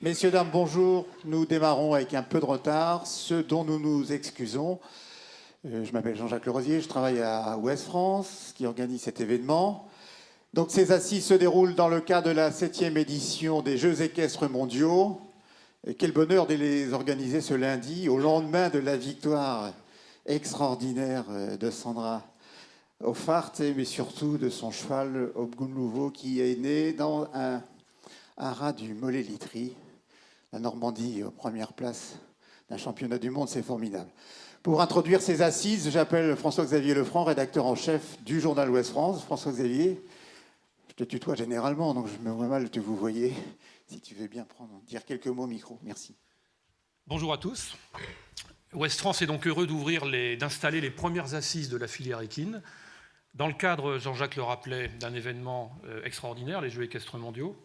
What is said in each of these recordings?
Messieurs, dames, bonjour. Nous démarrons avec un peu de retard, ce dont nous nous excusons. Je m'appelle Jean-Jacques Lerosier, je travaille à Ouest France, qui organise cet événement. Donc, ces assises se déroulent dans le cadre de la 7e édition des Jeux équestres mondiaux. Et quel bonheur de les organiser ce lundi, au lendemain de la victoire extraordinaire de Sandra Hoffart, mais surtout de son cheval Obgunlouvo, qui est né dans un rat du Mollet-Litry. La Normandie aux premières places d'un championnat du monde, c'est formidable. Pour introduire ces assises, j'appelle François-Xavier Lefranc, rédacteur en chef du journal Ouest France. François-Xavier, je te tutoie généralement, donc je me vois mal de vous voyez. Si tu veux bien dire quelques mots au micro, merci. Bonjour à tous. Ouest France est donc heureux d'installer les premières assises de la filière équine dans le cadre, Jean-Jacques le rappelait, d'un événement extraordinaire, les Jeux équestres mondiaux,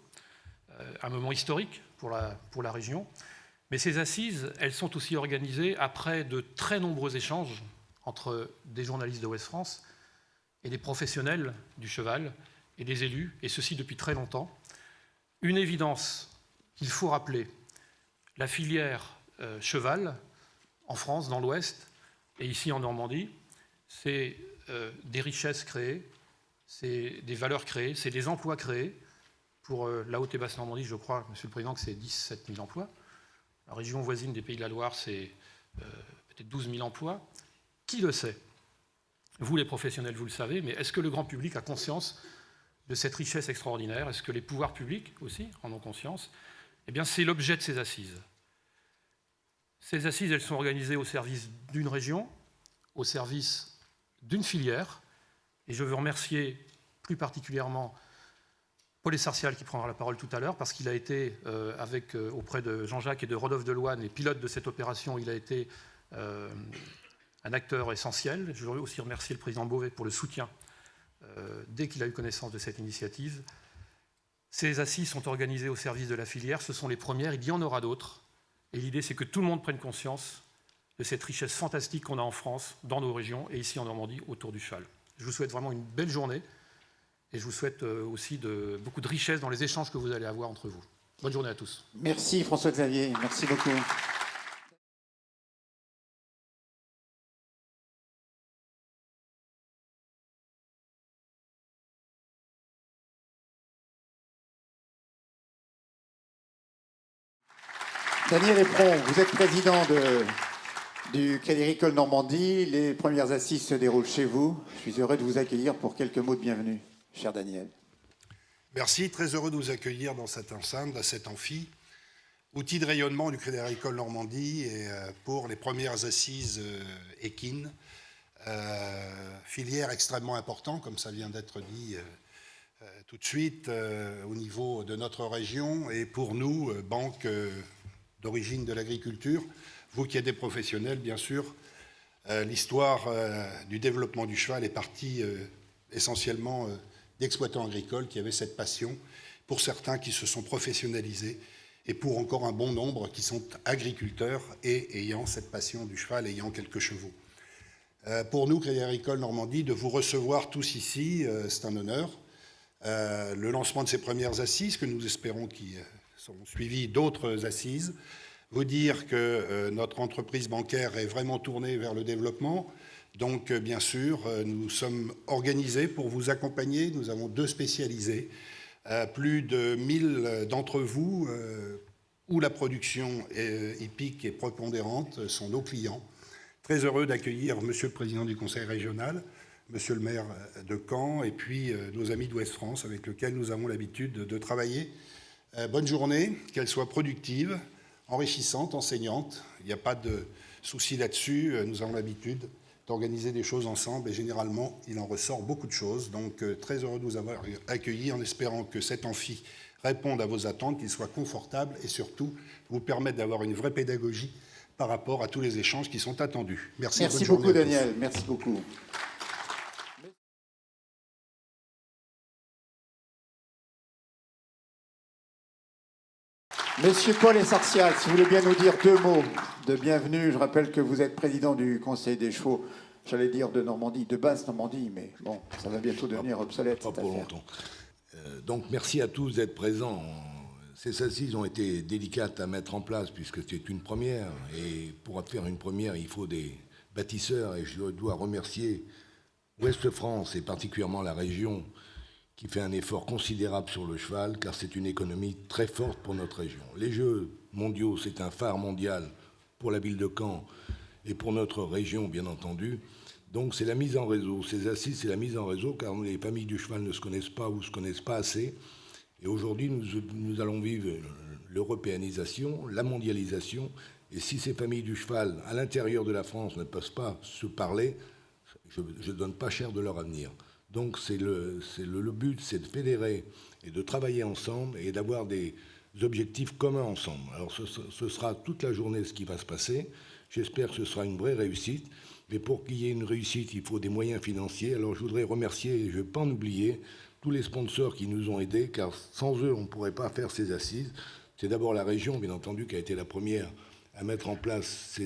un moment historique pour la région. Mais ces assises, elles sont aussi organisées après de très nombreux échanges entre des journalistes de Ouest France et des professionnels du cheval et des élus, et ceci depuis très longtemps. Une évidence qu'il faut rappeler, la filière cheval en France, dans l'Ouest et ici en Normandie, c'est des richesses créées, c'est des valeurs créées, c'est des emplois créés. Pour la Haute et Basse Normandie, je crois, Monsieur le Président, que c'est 17 000 emplois. La région voisine des Pays de la Loire, c'est peut-être 12 000 emplois. Qui le sait? Vous, les professionnels, vous le savez, mais est-ce que le grand public a conscience de cette richesse extraordinaire? Est-ce que les pouvoirs publics aussi en ont conscience? Eh bien, c'est l'objet de ces assises. Ces assises, elles sont organisées au service d'une région, au service d'une filière, et je veux remercier plus particulièrement Paul Essartial qui prendra la parole tout à l'heure, parce qu'il a été, auprès de Jean-Jacques et de Rodolphe Deloine, et pilote de cette opération, il a été un acteur essentiel. Je veux aussi remercier le président Beauvais pour le soutien dès qu'il a eu connaissance de cette initiative. Ces assises sont organisées au service de la filière, ce sont les premières, il y en aura d'autres. Et l'idée, c'est que tout le monde prenne conscience de cette richesse fantastique qu'on a en France, dans nos régions, et ici en Normandie, autour du cheval. Je vous souhaite vraiment une belle journée. Et je vous souhaite aussi beaucoup de richesse dans les échanges que vous allez avoir entre vous. Bonne journée à tous. Merci François-Xavier, merci beaucoup. Daniel Epron, vous êtes président du Crédit Agricole Normandie. Les premières assises se déroulent chez vous. Je suis heureux de vous accueillir pour quelques mots de bienvenue, cher Daniel. Merci, très heureux de vous accueillir dans cette enceinte, dans cet amphi, outil de rayonnement du Crédit Agricole Normandie et pour les premières assises équines, filière extrêmement importante, comme ça vient d'être dit tout de suite, au niveau de notre région et pour nous, banque d'origine de l'agriculture, vous qui êtes des professionnels, bien sûr, l'histoire du développement du cheval est partie essentiellement d'exploitants agricoles qui avaient cette passion, pour certains qui se sont professionnalisés, et pour encore un bon nombre qui sont agriculteurs et ayant cette passion du cheval, ayant quelques chevaux. Pour nous, Crédit Agricole Normandie, de vous recevoir tous ici, c'est un honneur. Le lancement de ces premières assises, que nous espérons qui sont suivies d'autres assises, vous dire que notre entreprise bancaire est vraiment tournée vers le développement. Donc, bien sûr, nous sommes organisés pour vous accompagner. Nous avons 2 spécialisés. Plus de 1000 d'entre vous, où la production hippique est prépondérante, sont nos clients. Très heureux d'accueillir Monsieur le Président du Conseil régional, Monsieur le maire de Caen, et puis nos amis d'Ouest France, avec lesquels nous avons l'habitude de travailler. Bonne journée, qu'elle soit productive, enrichissante, enseignante. Il n'y a pas de souci là-dessus. Nous avons l'habitude d'organiser des choses ensemble et généralement, il en ressort beaucoup de choses. Donc, très heureux de vous avoir accueillis en espérant que cet amphi réponde à vos attentes, qu'il soit confortable et surtout vous permette d'avoir une vraie pédagogie par rapport à tous les échanges qui sont attendus. Merci. Merci beaucoup, Daniel. Merci beaucoup. Monsieur Paul Essartial, si vous voulez bien nous dire 2 mots de bienvenue. Je rappelle que vous êtes président du Conseil des chevaux, j'allais dire de Normandie, de basse Normandie, mais bon, ça va bientôt devenir obsolète. Pas pour longtemps. Donc merci à tous d'être présents Ces assises ont été délicates à mettre en place puisque c'est une première. Et pour faire une première, il faut des bâtisseurs. Et je dois remercier Ouest France et particulièrement la région qui fait un effort considérable sur le cheval car c'est une économie très forte pour notre région. Les Jeux mondiaux, c'est un phare mondial pour la ville de Caen et pour notre région, bien entendu. Donc c'est la mise en réseau. Ces assises, c'est la mise en réseau car les familles du cheval ne se connaissent pas ou ne se connaissent pas assez. Et aujourd'hui, nous allons vivre l'européanisation, la mondialisation. Et si ces familles du cheval, à l'intérieur de la France, ne peuvent pas se parler, je ne donne pas cher de leur avenir. Donc le but, c'est de fédérer et de travailler ensemble et d'avoir des objectifs communs ensemble. Alors ce sera toute la journée ce qui va se passer. J'espère que ce sera une vraie réussite. Mais pour qu'il y ait une réussite, il faut des moyens financiers. Alors je voudrais remercier, et je ne vais pas en oublier, tous les sponsors qui nous ont aidés, car sans eux, on ne pourrait pas faire ces assises. C'est d'abord la région, bien entendu, qui a été la première à mettre en place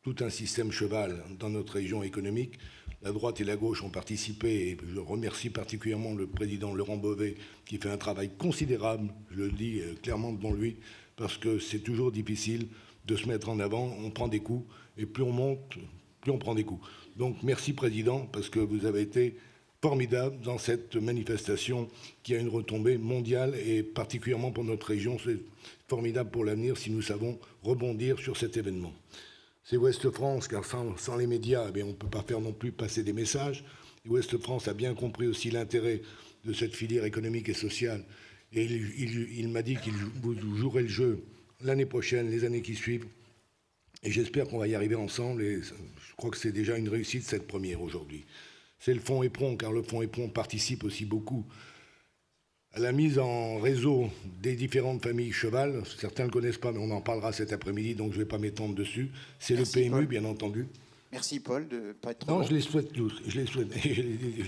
tout un système cheval dans notre région économique. La droite et la gauche ont participé, et je remercie particulièrement le président Laurent Beauvais, qui fait un travail considérable, je le dis clairement devant lui, parce que c'est toujours difficile de se mettre en avant. On prend des coups, et plus on monte, plus on prend des coups. Donc merci, Président, parce que vous avez été formidable dans cette manifestation qui a une retombée mondiale et particulièrement pour notre région. C'est formidable pour l'avenir si nous savons rebondir sur cet événement. C'est Ouest France, car sans les médias, on ne peut pas faire non plus passer des messages. Et Ouest France a bien compris aussi l'intérêt de cette filière économique et sociale. Et il m'a dit qu'il jouerait le jeu l'année prochaine, les années qui suivent. Et j'espère qu'on va y arriver ensemble. Et je crois que c'est déjà une réussite cette première aujourd'hui. C'est le Fonds Éperon, car le Fonds Éperon participe aussi beaucoup à la mise en réseau des différentes familles cheval. Certains ne le connaissent pas, mais on en parlera cet après-midi, donc je ne vais pas m'étendre dessus. C'est le PMU, Paul. Bien entendu. Merci, Paul, de ne pas être trop... Non, je les souhaite tous. Je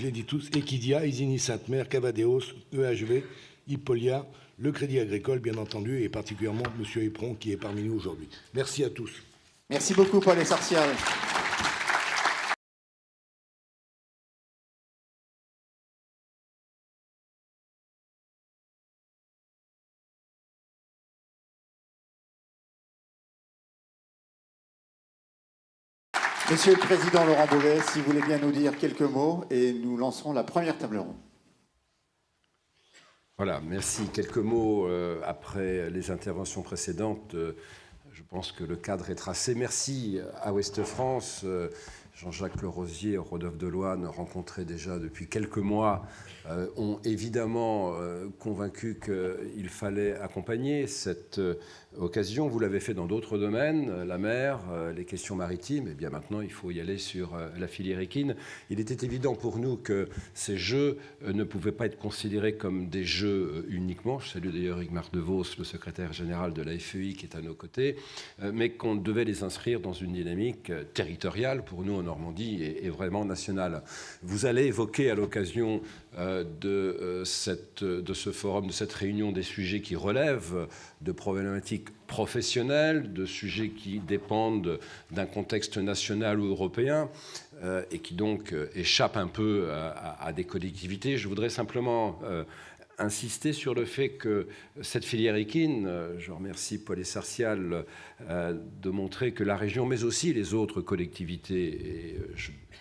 les dis tous. Equidia, Isigny Sainte-Mère, Cavadeos, EHV, Hippolia, le Crédit Agricole, bien entendu, et particulièrement M. Éperon, qui est parmi nous aujourd'hui. Merci à tous. Merci beaucoup, Paul Essartial. Monsieur le Président Laurent Beauvais, si vous voulez bien nous dire quelques mots et nous lancerons la première table ronde. Voilà, merci. Quelques mots après les interventions précédentes. Je pense que le cadre est tracé. Merci à Ouest France. Jean-Jacques Lerosier et Rodolphe Deloine, rencontrés déjà depuis quelques mois, ont évidemment convaincu qu'il fallait accompagner cette occasion. Vous l'avez fait dans d'autres domaines, la mer, les questions maritimes. Et bien maintenant, il faut y aller sur la filière équine. Il était évident pour nous que ces jeux ne pouvaient pas être considérés comme des jeux uniquement. Je salue d'ailleurs Igmar De Vos, le secrétaire général de la FEI, qui est à nos côtés, mais qu'on devait les inscrire dans une dynamique territoriale, pour nous en Normandie, et vraiment nationale. Vous allez évoquer à l'occasion de ce forum, de cette réunion, des sujets qui relèvent de problématiques professionnelles, de sujets qui dépendent d'un contexte national ou européen et qui donc échappent un peu à des collectivités. Je voudrais simplement insister sur le fait que cette filière équine, je remercie Paul Essartial de montrer que la région, mais aussi les autres collectivités, et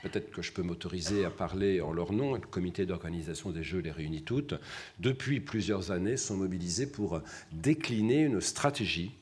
peut-être que je peux m'autoriser à parler en leur nom, le comité d'organisation des Jeux les réunit toutes, depuis plusieurs années sont mobilisés pour décliner une stratégie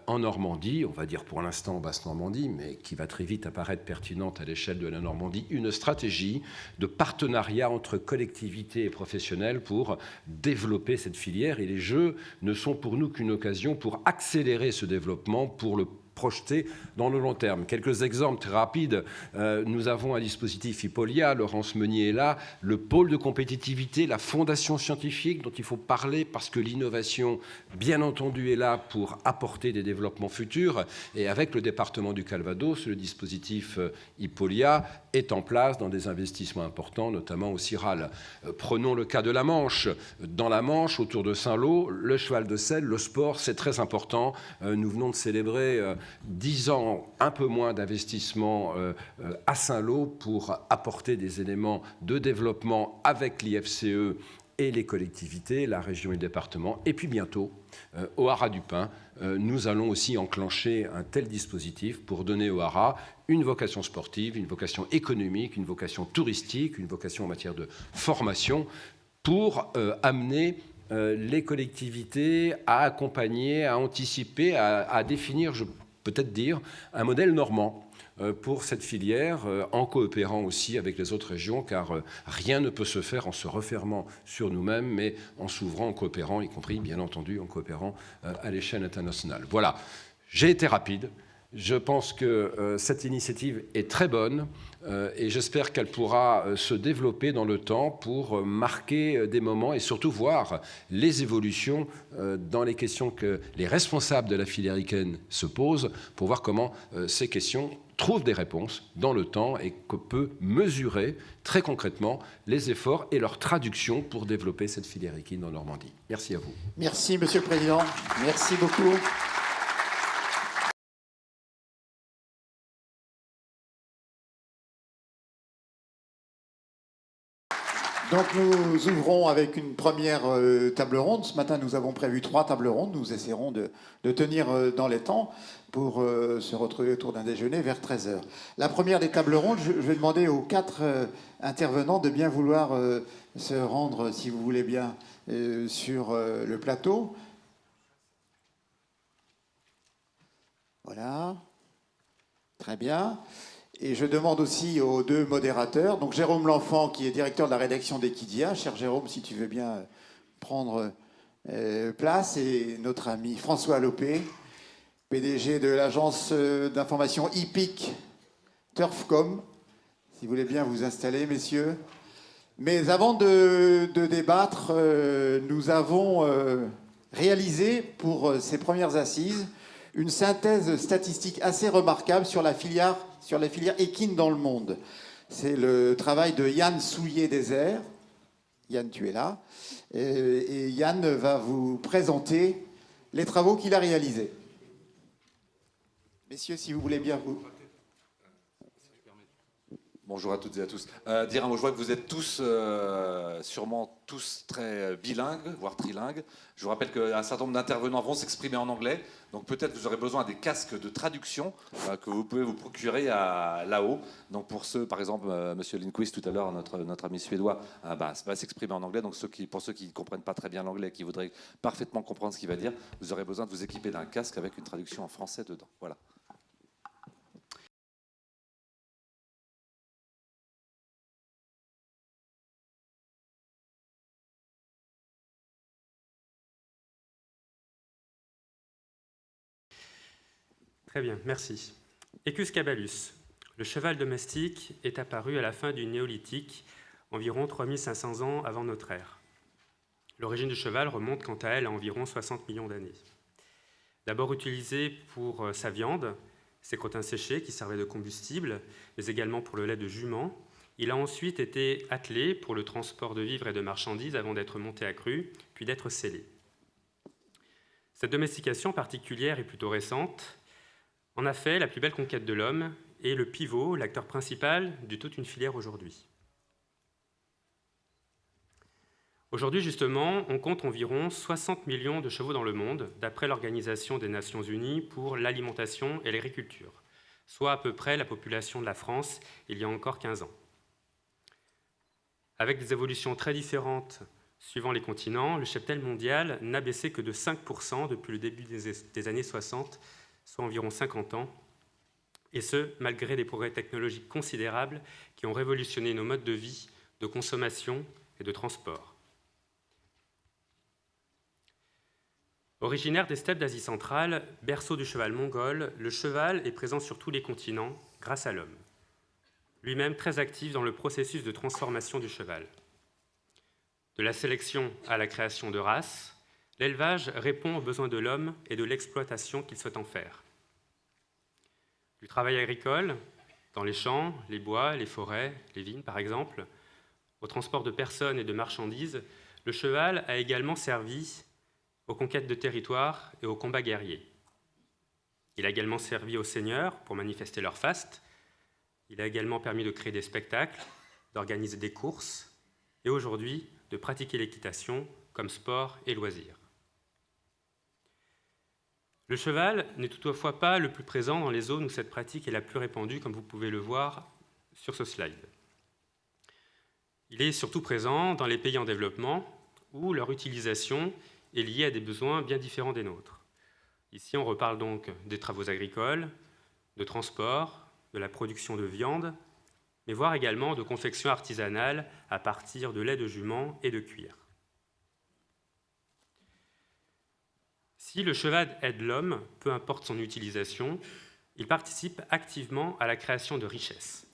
en Normandie, on va dire pour l'instant en Basse-Normandie, mais qui va très vite apparaître pertinente à l'échelle de la Normandie, une stratégie de partenariat entre collectivités et professionnels pour développer cette filière. Et les Jeux ne sont pour nous qu'une occasion pour accélérer ce développement, pour le projeté dans le long terme. Quelques exemples très rapides. Nous avons un dispositif Hippolia, Laurence Meunier est là, le pôle de compétitivité, la fondation scientifique dont il faut parler parce que l'innovation, bien entendu, est là pour apporter des développements futurs. Et avec le département du Calvados, le dispositif Hippolia est en place dans des investissements importants, notamment au Ciral. Prenons le cas de la Manche. Dans la Manche, autour de Saint-Lô, le cheval de selle, le sport, c'est très important. Nous venons de célébrer 10 ans, un peu moins d'investissement à Saint-Lô pour apporter des éléments de développement avec l'IFCE et les collectivités, la région et le département. Et puis bientôt, au Haras du Pin, nous allons aussi enclencher un tel dispositif pour donner au Haras une vocation sportive, une vocation économique, une vocation touristique, une vocation en matière de formation, pour amener les collectivités à accompagner, à anticiper, à définir, je peux peut-être dire, un modèle normand pour cette filière, en coopérant aussi avec les autres régions, car rien ne peut se faire en se refermant sur nous-mêmes, mais en s'ouvrant, en coopérant, y compris, bien entendu, en coopérant à l'échelle internationale. Voilà, j'ai été rapide. Je pense que cette initiative est très bonne et j'espère qu'elle pourra se développer dans le temps pour marquer des moments et surtout voir les évolutions dans les questions que les responsables de la filière Riken se posent, pour voir comment ces questions trouvent des réponses dans le temps et que peut mesurer très concrètement les efforts et leur traduction pour développer cette filière Riken en Normandie. Merci à vous. Merci, Monsieur le Président. Merci beaucoup. Donc nous ouvrons avec une première table ronde. Ce matin, nous avons prévu 3 tables rondes. Nous essaierons de tenir dans les temps pour se retrouver autour d'un déjeuner vers 13h. La première des tables rondes, je vais demander aux 4 intervenants de bien vouloir se rendre, si vous voulez bien, sur le plateau. Voilà. Très bien. Et je demande aussi aux 2 modérateurs, donc Jérôme L'Enfant, qui est directeur de la rédaction d'Equidia. Cher Jérôme, si tu veux bien prendre place, et notre ami François Lopé, PDG de l'agence d'information hippique Turfcom. Si vous voulez bien vous installer, messieurs. Mais avant de débattre, nous avons réalisé pour ces premières assises une synthèse statistique assez remarquable sur la filière équine dans le monde. C'est le travail de Yann Soulier-Désert. Yann, tu es là. Et Yann va vous présenter les travaux qu'il a réalisés. Messieurs, si vous voulez bien vous... Bonjour à toutes et à tous. Dire un mot, je vois que vous êtes tous, sûrement tous très bilingues, voire trilingues. Je vous rappelle qu'un certain nombre d'intervenants vont s'exprimer en anglais. Donc peut-être vous aurez besoin des casques de traduction que vous pouvez vous procurer là-haut. Donc pour ceux, par exemple, Monsieur Lindquist tout à l'heure, notre ami suédois, va s'exprimer en anglais. Donc pour ceux qui ne comprennent pas très bien l'anglais, qui voudraient parfaitement comprendre ce qu'il va dire, vous aurez besoin de vous équiper d'un casque avec une traduction en français dedans. Voilà. Très bien, merci. Equus caballus. Le cheval domestique est apparu à la fin du néolithique, environ 3500 ans avant notre ère. L'origine du cheval remonte quant à elle à environ 60 millions d'années. D'abord utilisé pour sa viande, ses crottins séchés qui servaient de combustible, mais également pour le lait de jument, il a ensuite été attelé pour le transport de vivres et de marchandises avant d'être monté à cru, puis d'être scellé. Cette domestication particulière et plutôt récente en a fait la plus belle conquête de l'homme et le pivot, l'acteur principal de toute une filière aujourd'hui. Aujourd'hui, justement, on compte environ 60 millions de chevaux dans le monde, d'après l'Organisation des Nations Unies pour l'alimentation et l'agriculture, soit à peu près la population de la France il y a encore 15 ans. Avec des évolutions très différentes suivant les continents, le cheptel mondial n'a baissé que de 5% depuis le début des années 60, soit environ 50 ans, et ce, malgré des progrès technologiques considérables qui ont révolutionné nos modes de vie, de consommation et de transport. Originaire des steppes d'Asie centrale, berceau du cheval mongol, le cheval est présent sur tous les continents grâce à l'homme, lui-même très actif dans le processus de transformation du cheval. De la sélection à la création de races, l'élevage répond aux besoins de l'homme et de l'exploitation qu'il souhaite en faire. Du travail agricole, dans les champs, les bois, les forêts, les vignes par exemple, au transport de personnes et de marchandises, le cheval a également servi aux conquêtes de territoires et aux combats guerriers. Il a également servi aux seigneurs pour manifester leur faste. Il a également permis de créer des spectacles, d'organiser des courses et aujourd'hui de pratiquer l'équitation comme sport et loisir. Le cheval n'est toutefois pas le plus présent dans les zones où cette pratique est la plus répandue, comme vous pouvez le voir sur ce slide. Il est surtout présent dans les pays en développement, où leur utilisation est liée à des besoins bien différents des nôtres. Ici, on reparle donc des travaux agricoles, de transport, de la production de viande, mais voire également de confection artisanale à partir de lait de jument et de cuir. Si le cheval aide l'homme, peu importe son utilisation, il participe activement à la création de richesses.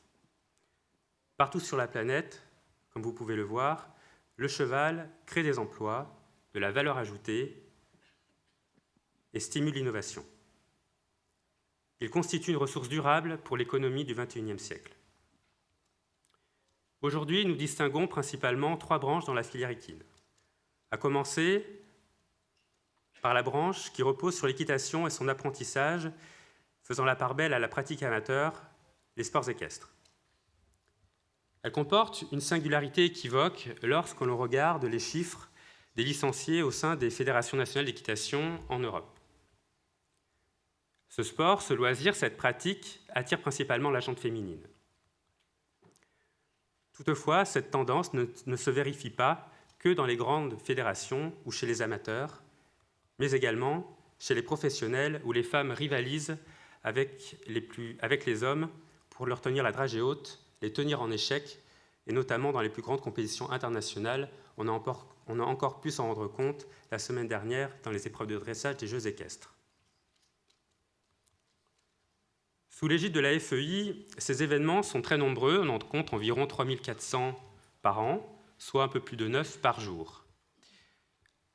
Partout sur la planète, comme vous pouvez le voir, le cheval crée des emplois, de la valeur ajoutée et stimule l'innovation. Il constitue une ressource durable pour l'économie du XXIe siècle. Aujourd'hui, nous distinguons principalement 3 branches dans la filière équine, à commencer par la branche qui repose sur l'équitation et son apprentissage, faisant la part belle à la pratique amateur, les sports équestres. Elle comporte une singularité équivoque lorsque l'on regarde les chiffres des licenciés au sein des fédérations nationales d'équitation en Europe. Ce sport, ce loisir, cette pratique attire principalement la gente féminine. Toutefois, cette tendance ne se vérifie pas que dans les grandes fédérations ou chez les amateurs, mais également chez les professionnels où les femmes rivalisent avec les hommes pour leur tenir la dragée haute, les tenir en échec, et notamment dans les plus grandes compétitions internationales. On a encore pu s'en rendre compte la semaine dernière dans les épreuves de dressage des Jeux équestres. Sous l'égide de la FEI, ces événements sont très nombreux, on en compte environ 3400 par an, soit un peu plus de 9 par jour.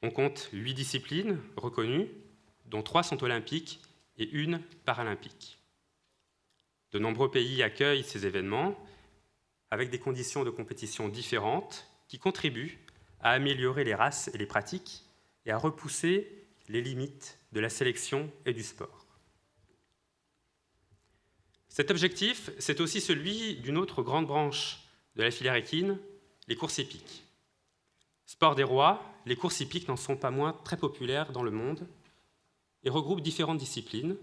On compte 8 disciplines reconnues, dont 3 sont olympiques et 1 paralympique. De nombreux pays accueillent ces événements avec des conditions de compétition différentes qui contribuent à améliorer les races et les pratiques et à repousser les limites de la sélection et du sport. Cet objectif, c'est aussi celui d'une autre grande branche de la filière équine, les courses hippiques. Sport des rois, les courses hippiques n'en sont pas moins très populaires dans le monde et regroupent différentes disciplines,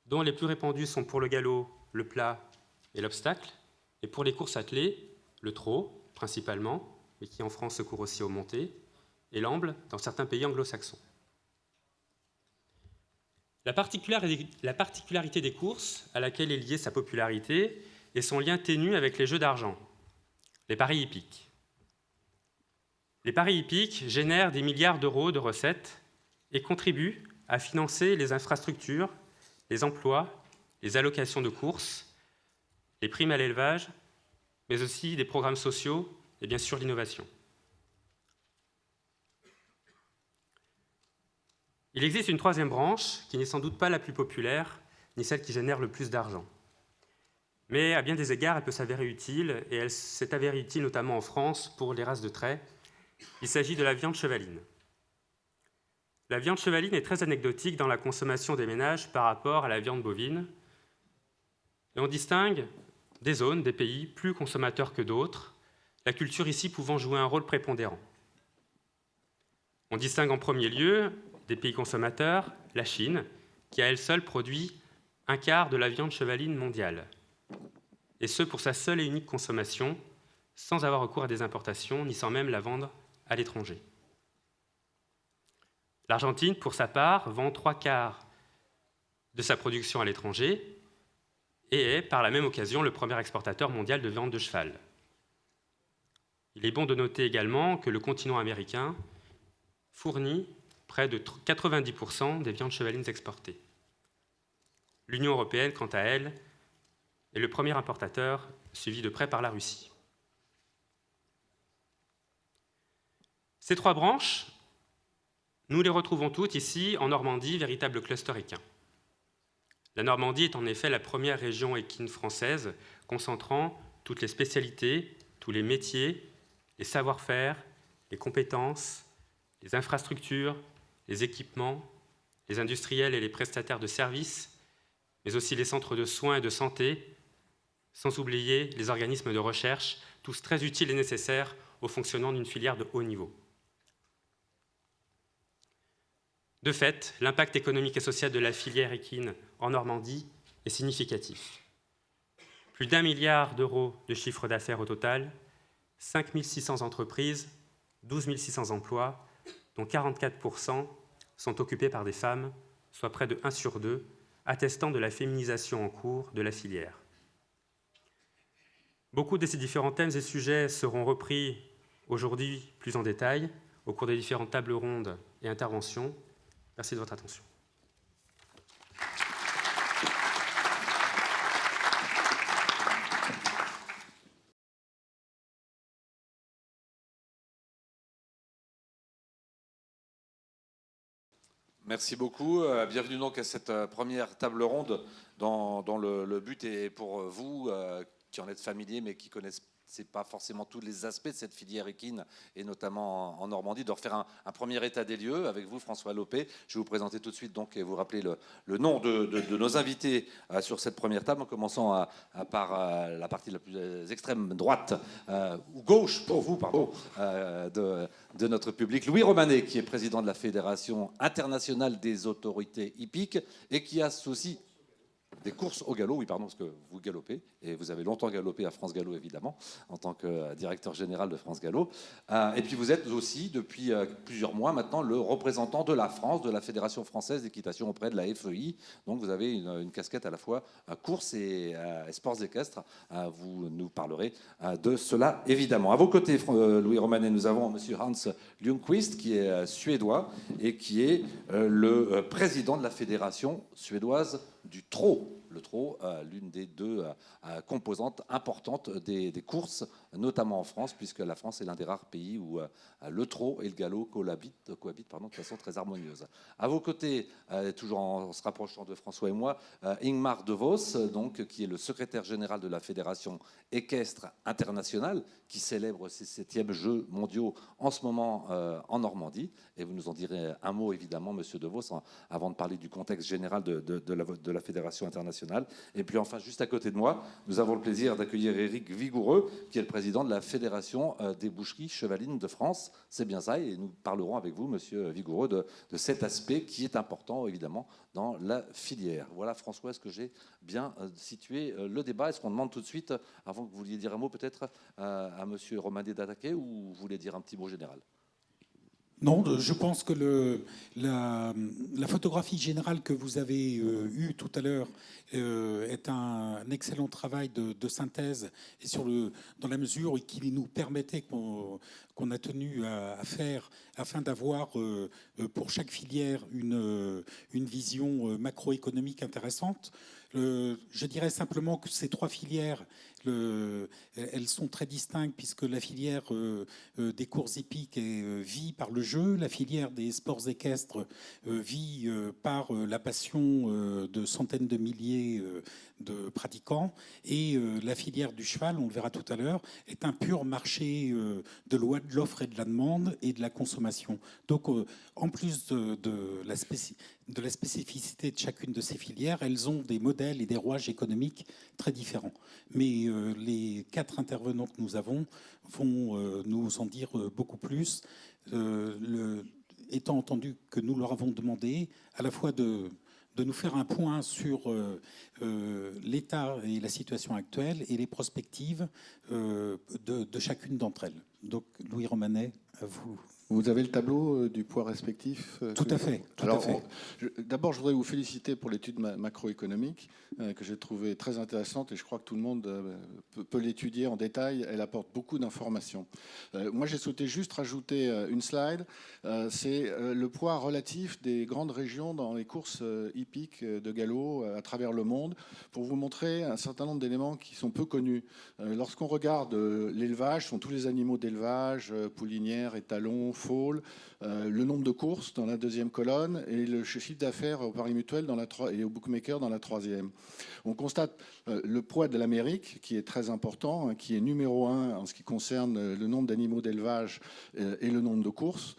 dont les plus répandues sont pour le galop, le plat et l'obstacle, et pour les courses attelées, le trot principalement, mais qui en France se court aussi aux montées, et l'amble dans certains pays anglo-saxons. La particularité des courses, à laquelle est liée sa popularité, est son lien ténu avec les jeux d'argent, les paris hippiques. Les paris hippiques génèrent des milliards d'euros de recettes et contribuent à financer les infrastructures, les emplois, les allocations de courses, les primes à l'élevage, mais aussi des programmes sociaux et bien sûr l'innovation. Il existe une 3e branche qui n'est sans doute pas la plus populaire, ni celle qui génère le plus d'argent. Mais à bien des égards, elle peut s'avérer utile, et elle s'est avérée utile notamment en France pour les races de trait. Il s'agit de la viande chevaline. La viande chevaline est très anecdotique dans la consommation des ménages par rapport à la viande bovine. Et on distingue des zones, des pays plus consommateurs que d'autres, la culture ici pouvant jouer un rôle prépondérant. On distingue en premier lieu des pays consommateurs, la Chine, qui à elle seule produit 1/4 de la viande chevaline mondiale, et ce pour sa seule et unique consommation, sans avoir recours à des importations, ni sans même la vendre à l'étranger. L'Argentine, pour sa part, vend 3/4 de sa production à l'étranger et est, par la même occasion, le premier exportateur mondial de viande de cheval. Il est bon de noter également que le continent américain fournit près de 90% des viandes chevalines exportées. L'Union européenne, quant à elle, est le premier importateur, suivi de près par la Russie. Ces 3 branches, nous les retrouvons toutes ici en Normandie, véritable cluster équin. La Normandie est en effet la première région équine française, concentrant toutes les spécialités, tous les métiers, les savoir-faire, les compétences, les infrastructures, les équipements, les industriels et les prestataires de services, mais aussi les centres de soins et de santé, sans oublier les organismes de recherche, tous très utiles et nécessaires au fonctionnement d'une filière de haut niveau. De fait, l'impact économique et social de la filière équine en Normandie est significatif. Plus d'1 milliard d'euros de chiffre d'affaires au total, 5 600 entreprises, 12 600 emplois, dont 44% sont occupés par des femmes, soit près de 1 sur 2, attestant de la féminisation en cours de la filière. Beaucoup de ces différents thèmes et sujets seront repris aujourd'hui plus en détail au cours des différentes tables rondes et interventions. Merci de votre attention. Merci beaucoup. Bienvenue donc à cette première table ronde dont le but est pour vous qui en êtes familiers mais qui connaissent pas forcément tous les aspects de cette filière équine et notamment en Normandie, de refaire un premier état des lieux avec vous, François Lopé. Je vais vous présenter tout de suite donc et vous rappeler le nom de nos invités sur cette première table, en commençant par la partie la plus extrême droite ou gauche pour vous, pardon, de notre public. Louis Romanet, qui est président de la Fédération internationale des autorités hippiques et qui associe des courses au galop, oui pardon, parce que vous galopez, et vous avez longtemps galopé à France Gallo évidemment, en tant que directeur général de France Gallo. Et puis vous êtes aussi, depuis plusieurs mois maintenant, le représentant de la France, de la Fédération française d'équitation auprès de la FEI. Donc vous avez une casquette à la fois course et sports équestres. Vous nous parlerez de cela évidemment. À vos côtés, Louis Romanet, nous avons M. Hans Ljungqvist, qui est suédois et qui est le président de la Fédération suédoise du trot. Le trot, l'une des deux composantes importantes des courses, notamment en France, puisque la France est l'un des rares pays où le trot et le galop cohabitent de façon très harmonieuse. À vos côtés, toujours en se rapprochant de François et moi, Ingmar de Vos, donc, qui est le secrétaire général de la Fédération équestre internationale, qui célèbre ses 7e Jeux mondiaux en ce moment en Normandie. Et vous nous en direz un mot, évidemment, Monsieur de Vos, avant de parler du contexte général de la Fédération internationale. Et puis enfin, juste à côté de moi, nous avons le plaisir d'accueillir Éric Vigoureux, qui est le président de la Fédération des boucheries chevalines de France. C'est bien ça, et nous parlerons avec vous, Monsieur Vigoureux, de cet aspect qui est important, évidemment, dans la filière. Voilà, François, est-ce que j'ai bien situé le débat? Est-ce qu'on demande tout de suite, avant que vous vouliez dire un mot peut-être à Monsieur Romanet d'attaquer, ou vous voulez dire un petit mot général? Non, je pense que la photographie générale que vous avez eue tout à l'heure est un excellent travail de synthèse, et dans la mesure qui nous permettait, qu'on a tenu à faire, afin d'avoir pour chaque filière une vision macroéconomique intéressante. Je dirais simplement que ces trois filières, elles sont très distinctes, puisque la filière des courses hippiques vit par le jeu, la filière des sports équestres vit par la passion de centaines de milliers de pratiquants, et la filière du cheval, on le verra tout à l'heure, est un pur marché de l'offre et de la demande et de la consommation. Donc en plus de la spécificité de chacune de ces filières, elles ont des modèles et des rouages économiques très différents. Mais les quatre intervenants que nous avons vont nous en dire beaucoup plus, étant entendu que nous leur avons demandé à la fois de nous faire un point sur l'état et la situation actuelle et les perspectives de chacune d'entre elles. Donc, Louis Romanet, à vous. Vous avez le tableau du poids respectif? Tout à fait. D'abord, je voudrais vous féliciter pour l'étude macroéconomique que j'ai trouvée très intéressante, et je crois que tout le monde peut l'étudier en détail. Elle apporte beaucoup d'informations. Moi, j'ai souhaité juste rajouter une slide. C'est le poids relatif des grandes régions dans les courses hippiques de galop à travers le monde, pour vous montrer un certain nombre d'éléments qui sont peu connus. Lorsqu'on regarde l'élevage, ce sont tous les animaux d'élevage, poulinières, étalons, fall, le nombre de courses dans la deuxième colonne et le chiffre d'affaires au pari mutuel et au bookmaker dans la troisième. On constate le poids de l'Amérique qui est très important, qui est numéro 1 en ce qui concerne le nombre d'animaux d'élevage et le nombre de courses.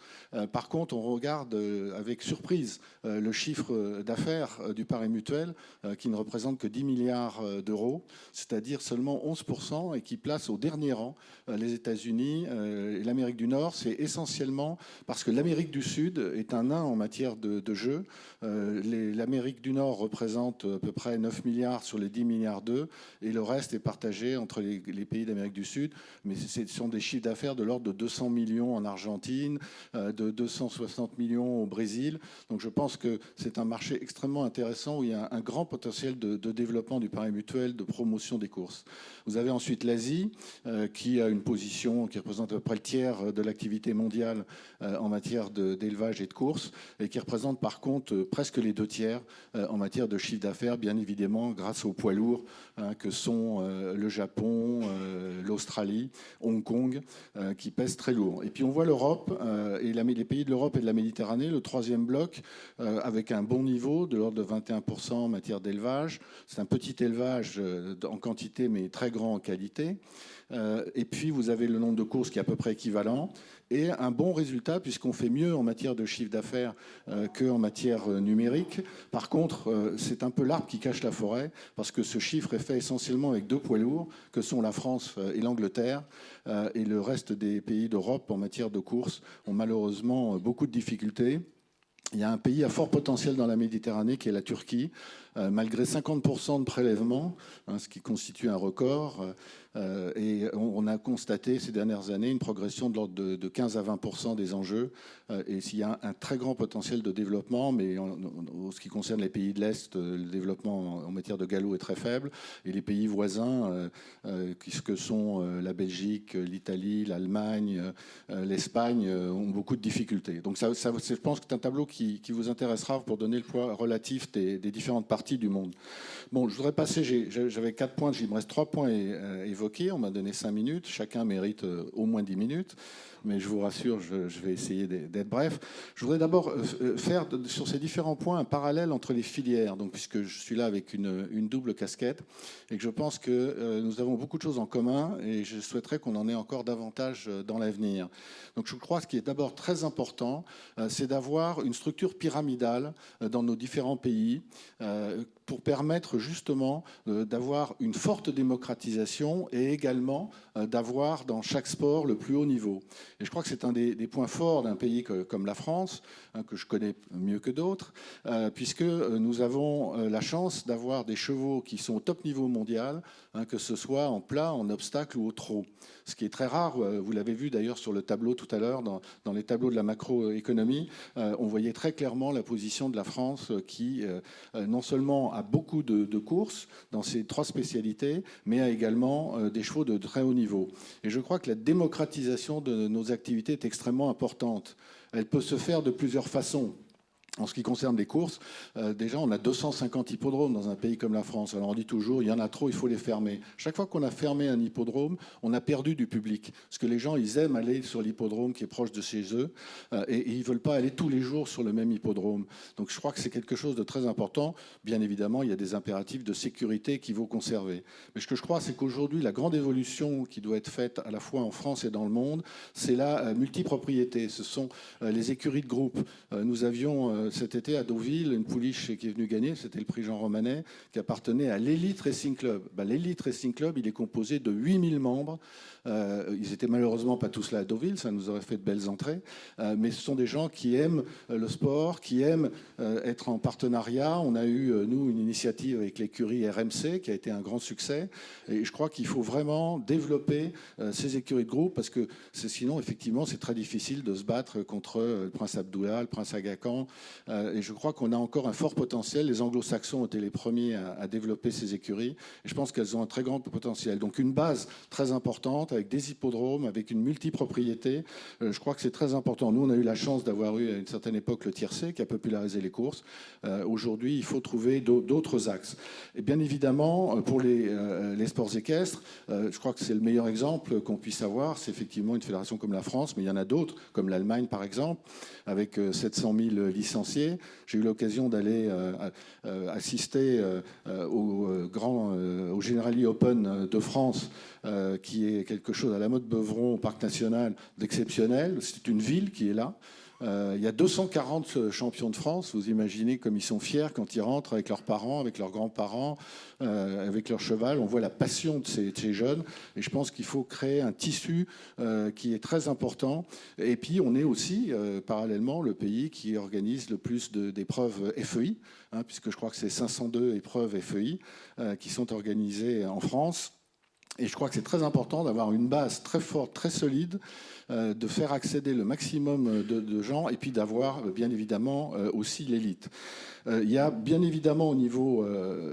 Par contre, on regarde avec surprise le chiffre d'affaires du pari mutuel qui ne représente que 10 milliards d'euros, c'est-à-dire seulement 11%, et qui place au dernier rang les États-Unis et l'Amérique du Nord. C'est essentiellement parce que l'Amérique du Sud est un nain en matière de jeu. L'Amérique du Nord représente à peu près 9 milliards sur les 10 milliards d'eux, et le reste est partagé entre les pays d'Amérique du Sud. Mais ce sont des chiffres d'affaires de l'ordre de 200 millions en Argentine, de 260 millions au Brésil. Donc je pense que c'est un marché extrêmement intéressant où il y a un grand potentiel de développement du pari mutuel, de promotion des courses. Vous avez ensuite l'Asie qui a une position qui représente à peu près le tiers de l'activité mondiale en matière d'élevage et de courses, et qui représente par contre presque les 2 tiers en matière de chiffre d'affaires, bien évidemment grâce aux poids lourds que sont le Japon, l'Australie, Hong Kong, qui pèsent très lourd. Et puis on voit l'Europe et les pays de l'Europe et de la Méditerranée, le troisième bloc, avec un bon niveau de l'ordre de 21% en matière d'élevage. C'est un petit élevage en quantité, mais très grand en qualité. Et puis vous avez le nombre de courses qui est à peu près équivalent, et un bon résultat puisqu'on fait mieux en matière de chiffre d'affaires qu'en matière numérique. Par contre, c'est un peu l'arbre qui cache la forêt, parce que ce chiffre est fait essentiellement avec 2 poids lourds, que sont la France et l'Angleterre, et le reste des pays d'Europe en matière de courses ont malheureusement beaucoup de difficultés. Il y a un pays à fort potentiel dans la Méditerranée qui est la Turquie, malgré 50% de prélèvements, ce qui constitue un record. Et on a constaté ces dernières années une progression de l'ordre de 15 à 20% des enjeux. Et s'il y a un très grand potentiel de développement, mais en ce qui concerne les pays de l'Est, le développement en matière de galop est très faible. Et les pays voisins, que sont la Belgique, l'Italie, l'Allemagne, l'Espagne, ont beaucoup de difficultés. Donc ça, je pense que c'est un tableau qui vous intéressera pour donner le poids relatif des différentes parties du monde. Bon, je voudrais passer, j'avais 4 points, il me reste 3 points évoqués. On m'a donné 5 minutes, chacun mérite au moins 10 minutes. Mais je vous rassure, je vais essayer d'être bref. Je voudrais d'abord faire sur ces différents points un parallèle entre les filières, donc, puisque je suis là avec une double casquette et que je pense que nous avons beaucoup de choses en commun, et je souhaiterais qu'on en ait encore davantage dans l'avenir. Donc je crois que ce qui est d'abord très important, c'est d'avoir une structure pyramidale dans nos différents pays pour permettre justement d'avoir une forte démocratisation et également d'avoir dans chaque sport le plus haut niveau. Et je crois que c'est un des points forts d'un pays comme la France, que je connais mieux que d'autres, puisque nous avons la chance d'avoir des chevaux qui sont au top niveau mondial, que ce soit en plat, en obstacle ou au trot. Ce qui est très rare, vous l'avez vu d'ailleurs sur le tableau tout à l'heure, dans les tableaux de la macroéconomie, on voyait très clairement la position de la France qui non seulement a beaucoup de courses dans ces 3 spécialités, mais a également des chevaux de très haut niveau. Et je crois que la démocratisation de nos activités est extrêmement importante. Elle peut se faire de plusieurs façons. En ce qui concerne les courses, déjà, on a 250 hippodromes dans un pays comme la France. Alors on dit toujours, il y en a trop, il faut les fermer. Chaque fois qu'on a fermé un hippodrome, on a perdu du public. Parce que les gens, ils aiment aller sur l'hippodrome qui est proche de chez eux, et ils ne veulent pas aller tous les jours sur le même hippodrome. Donc je crois que c'est quelque chose de très important. Bien évidemment, il y a des impératifs de sécurité qu'il faut conserver. Mais ce que je crois, c'est qu'aujourd'hui, la grande évolution qui doit être faite à la fois en France et dans le monde, c'est la multipropriété. Ce sont les écuries de groupe. Nous avions cet été à Deauville une pouliche qui est venue gagner, c'était le prix Jean Romanet, qui appartenait à l'Elite Racing Club. L'Elite Racing Club, il est composé de 8000 membres. Ils étaient malheureusement pas tous là à Deauville, ça nous aurait fait de belles entrées, mais ce sont des gens qui aiment le sport, qui aiment être en partenariat. On a eu, nous, une initiative avec l'écurie RMC qui a été un grand succès, et je crois qu'il faut vraiment développer ces écuries de groupe, parce que sinon, effectivement, c'est très difficile de se battre contre le prince Abdullah, le prince Aga Khan, Et je crois qu'on a encore un fort potentiel. Les anglo-saxons ont été les premiers à développer ces écuries. Et je pense qu'elles ont un très grand potentiel. Donc une base très importante avec des hippodromes, avec une multipropriété. Je crois que c'est très important. Nous, on a eu la chance d'avoir eu à une certaine époque le tiercé qui a popularisé les courses. Aujourd'hui, il faut trouver d'autres axes. Et bien évidemment, pour les sports équestres, je crois que c'est le meilleur exemple qu'on puisse avoir. C'est effectivement une fédération comme la France, mais il y en a d'autres, comme l'Allemagne par exemple, avec 700 000 licenciés. J'ai eu l'occasion d'aller assister au Generali Open de France, qui est quelque chose à la mode Beuvron au Parc National d'exceptionnel. C'est une ville qui est là. Il y a 240 champions de France. Vous imaginez comme ils sont fiers quand ils rentrent avec leurs parents, avec leurs grands-parents, avec leur cheval. On voit la passion de ces jeunes. Et je pense qu'il faut créer un tissu qui est très important. Et puis, on est aussi, parallèlement, le pays qui organise le plus d'épreuves FEI, puisque je crois que c'est 502 épreuves FEI qui sont organisées en France. Et je crois que c'est très important d'avoir une base très forte, très solide, de faire accéder le maximum de gens et puis d'avoir bien évidemment aussi l'élite. Il y a bien évidemment au niveau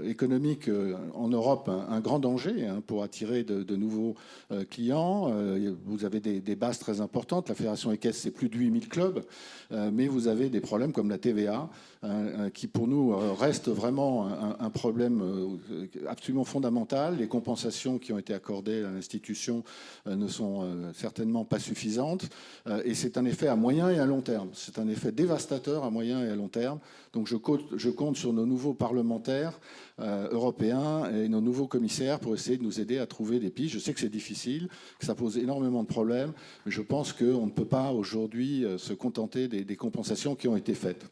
économique en Europe un grand danger pour attirer de nouveaux clients. Vous avez des bases très importantes. La Fédération équestre, c'est plus de 8000 clubs, mais vous avez des problèmes comme la TVA qui pour nous reste vraiment un problème absolument fondamental. Les compensations qui ont été accordées à l'institution ne sont certainement pas suffisantes et c'est un effet à moyen et à long terme. C'est un effet dévastateur à moyen et à long terme. Donc je compte sur nos nouveaux parlementaires européens et nos nouveaux commissaires pour essayer de nous aider à trouver des pistes. Je sais que c'est difficile, que ça pose énormément de problèmes, mais je pense qu'on ne peut pas aujourd'hui se contenter des compensations qui ont été faites.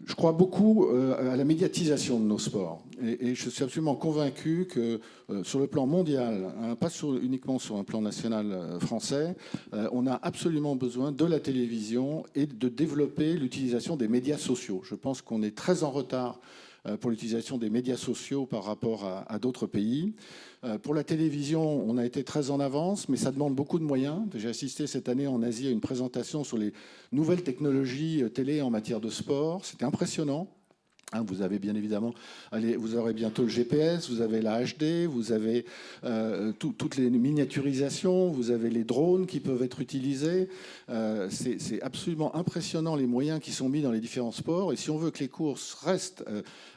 Je crois beaucoup à la médiatisation de nos sports et je suis absolument convaincu que sur le plan mondial, pas uniquement sur un plan national français, on a absolument besoin de la télévision et de développer l'utilisation des médias sociaux. Je pense qu'on est très en retard pour l'utilisation des médias sociaux par rapport à d'autres pays. Pour la télévision, on a été très en avance, mais ça demande beaucoup de moyens. J'ai assisté cette année en Asie à une présentation sur les nouvelles technologies télé en matière de sport. C'était impressionnant. Vous avez bien évidemment, vous aurez bientôt le GPS, vous avez la HD, vous avez toutes les miniaturisations, vous avez les drones qui peuvent être utilisés. C'est absolument impressionnant les moyens qui sont mis dans les différents sports. Et si on veut que les courses restent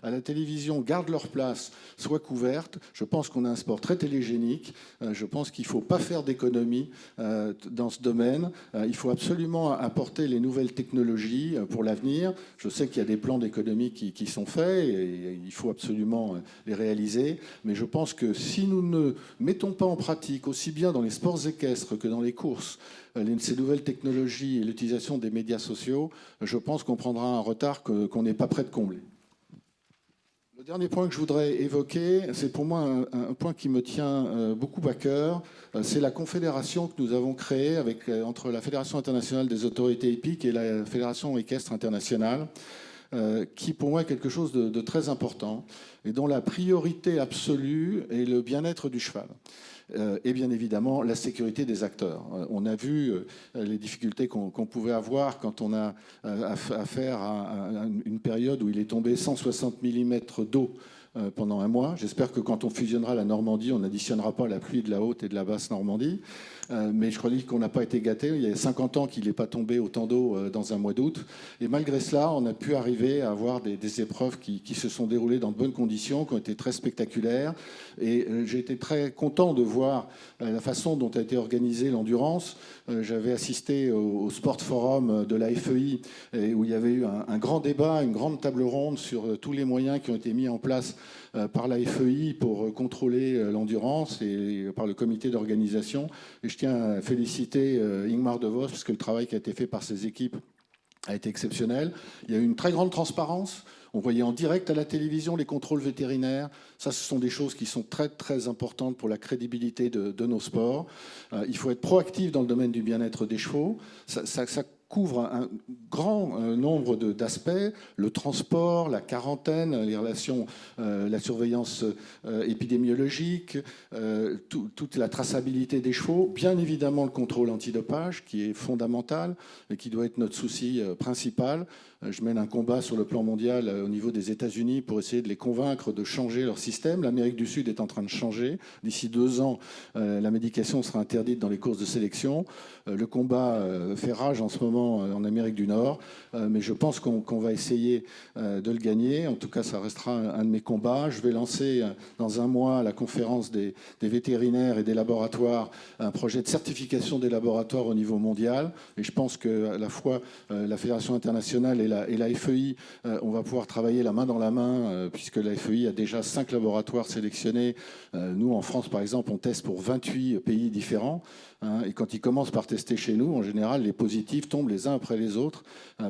à la télévision, gardent leur place, soient couvertes, je pense qu'on a un sport très télégénique. Je pense qu'il ne faut pas faire d'économie dans ce domaine. Il faut absolument apporter les nouvelles technologies pour l'avenir. Je sais qu'il y a des plans d'économie qui sont faits et il faut absolument les réaliser. Mais je pense que si nous ne mettons pas en pratique, aussi bien dans les sports équestres que dans les courses, ces nouvelles technologies et l'utilisation des médias sociaux, je pense qu'on prendra un retard qu'on n'est pas prêt de combler. Le dernier point que je voudrais évoquer, c'est pour moi un point qui me tient beaucoup à cœur. C'est la confédération que nous avons créée entre la Fédération internationale des autorités hippiques et la Fédération équestre internationale, qui pour moi est quelque chose de très important et dont la priorité absolue est le bien-être du cheval. Et bien évidemment la sécurité des acteurs. On a vu les difficultés qu'on pouvait avoir quand on a affaire à une période où il est tombé 160 mm d'eau pendant un mois. J'espère que quand on fusionnera la Normandie, on n'additionnera pas la pluie de la haute et de la basse Normandie. Mais je crois qu'on n'a pas été gâtés. Il y a 50 ans qu'il n'est pas tombé autant d'eau dans un mois d'août. Et malgré cela, on a pu arriver à avoir des épreuves qui se sont déroulées dans de bonnes conditions, qui ont été très spectaculaires. Et j'ai été très content de voir la façon dont a été organisée l'endurance. J'avais assisté au Sport Forum de la FEI, où il y avait eu un grand débat, une grande table ronde sur tous les moyens qui ont été mis en place par la FEI pour contrôler l'endurance et par le comité d'organisation. Et je tiens à féliciter Ingmar de Vos, parce que le travail qui a été fait par ses équipes a été exceptionnel. Il y a eu une très grande transparence. On voyait en direct à la télévision les contrôles vétérinaires. Ça, ce sont des choses qui sont très, très importantes pour la crédibilité de nos sports. Il faut être proactif dans le domaine du bien-être des chevaux. Ça couvre un grand nombre d'aspects, le transport, la quarantaine, les relations, la surveillance épidémiologique, toute la traçabilité des chevaux, bien évidemment le contrôle antidopage qui est fondamental et qui doit être notre souci principal. Je mène un combat sur le plan mondial au niveau des États-Unis pour essayer de les convaincre de changer leur système. L'Amérique du Sud est en train de changer. D'ici 2 ans, la médication sera interdite dans les courses de sélection. Le combat fait rage en ce moment en Amérique du Nord, mais je pense qu'on va essayer de le gagner. En tout cas, ça restera un de mes combats. Je vais lancer dans un mois à la conférence des vétérinaires et des laboratoires un projet de certification des laboratoires au niveau mondial. Et je pense qu'à la fois la Fédération internationale et la FEI, on va pouvoir travailler la main dans la main, puisque la FEI a déjà 5 laboratoires sélectionnés. Nous, en France, par exemple, on teste pour 28 pays différents. Et quand ils commencent par tester chez nous, en général, les positifs tombent les uns après les autres,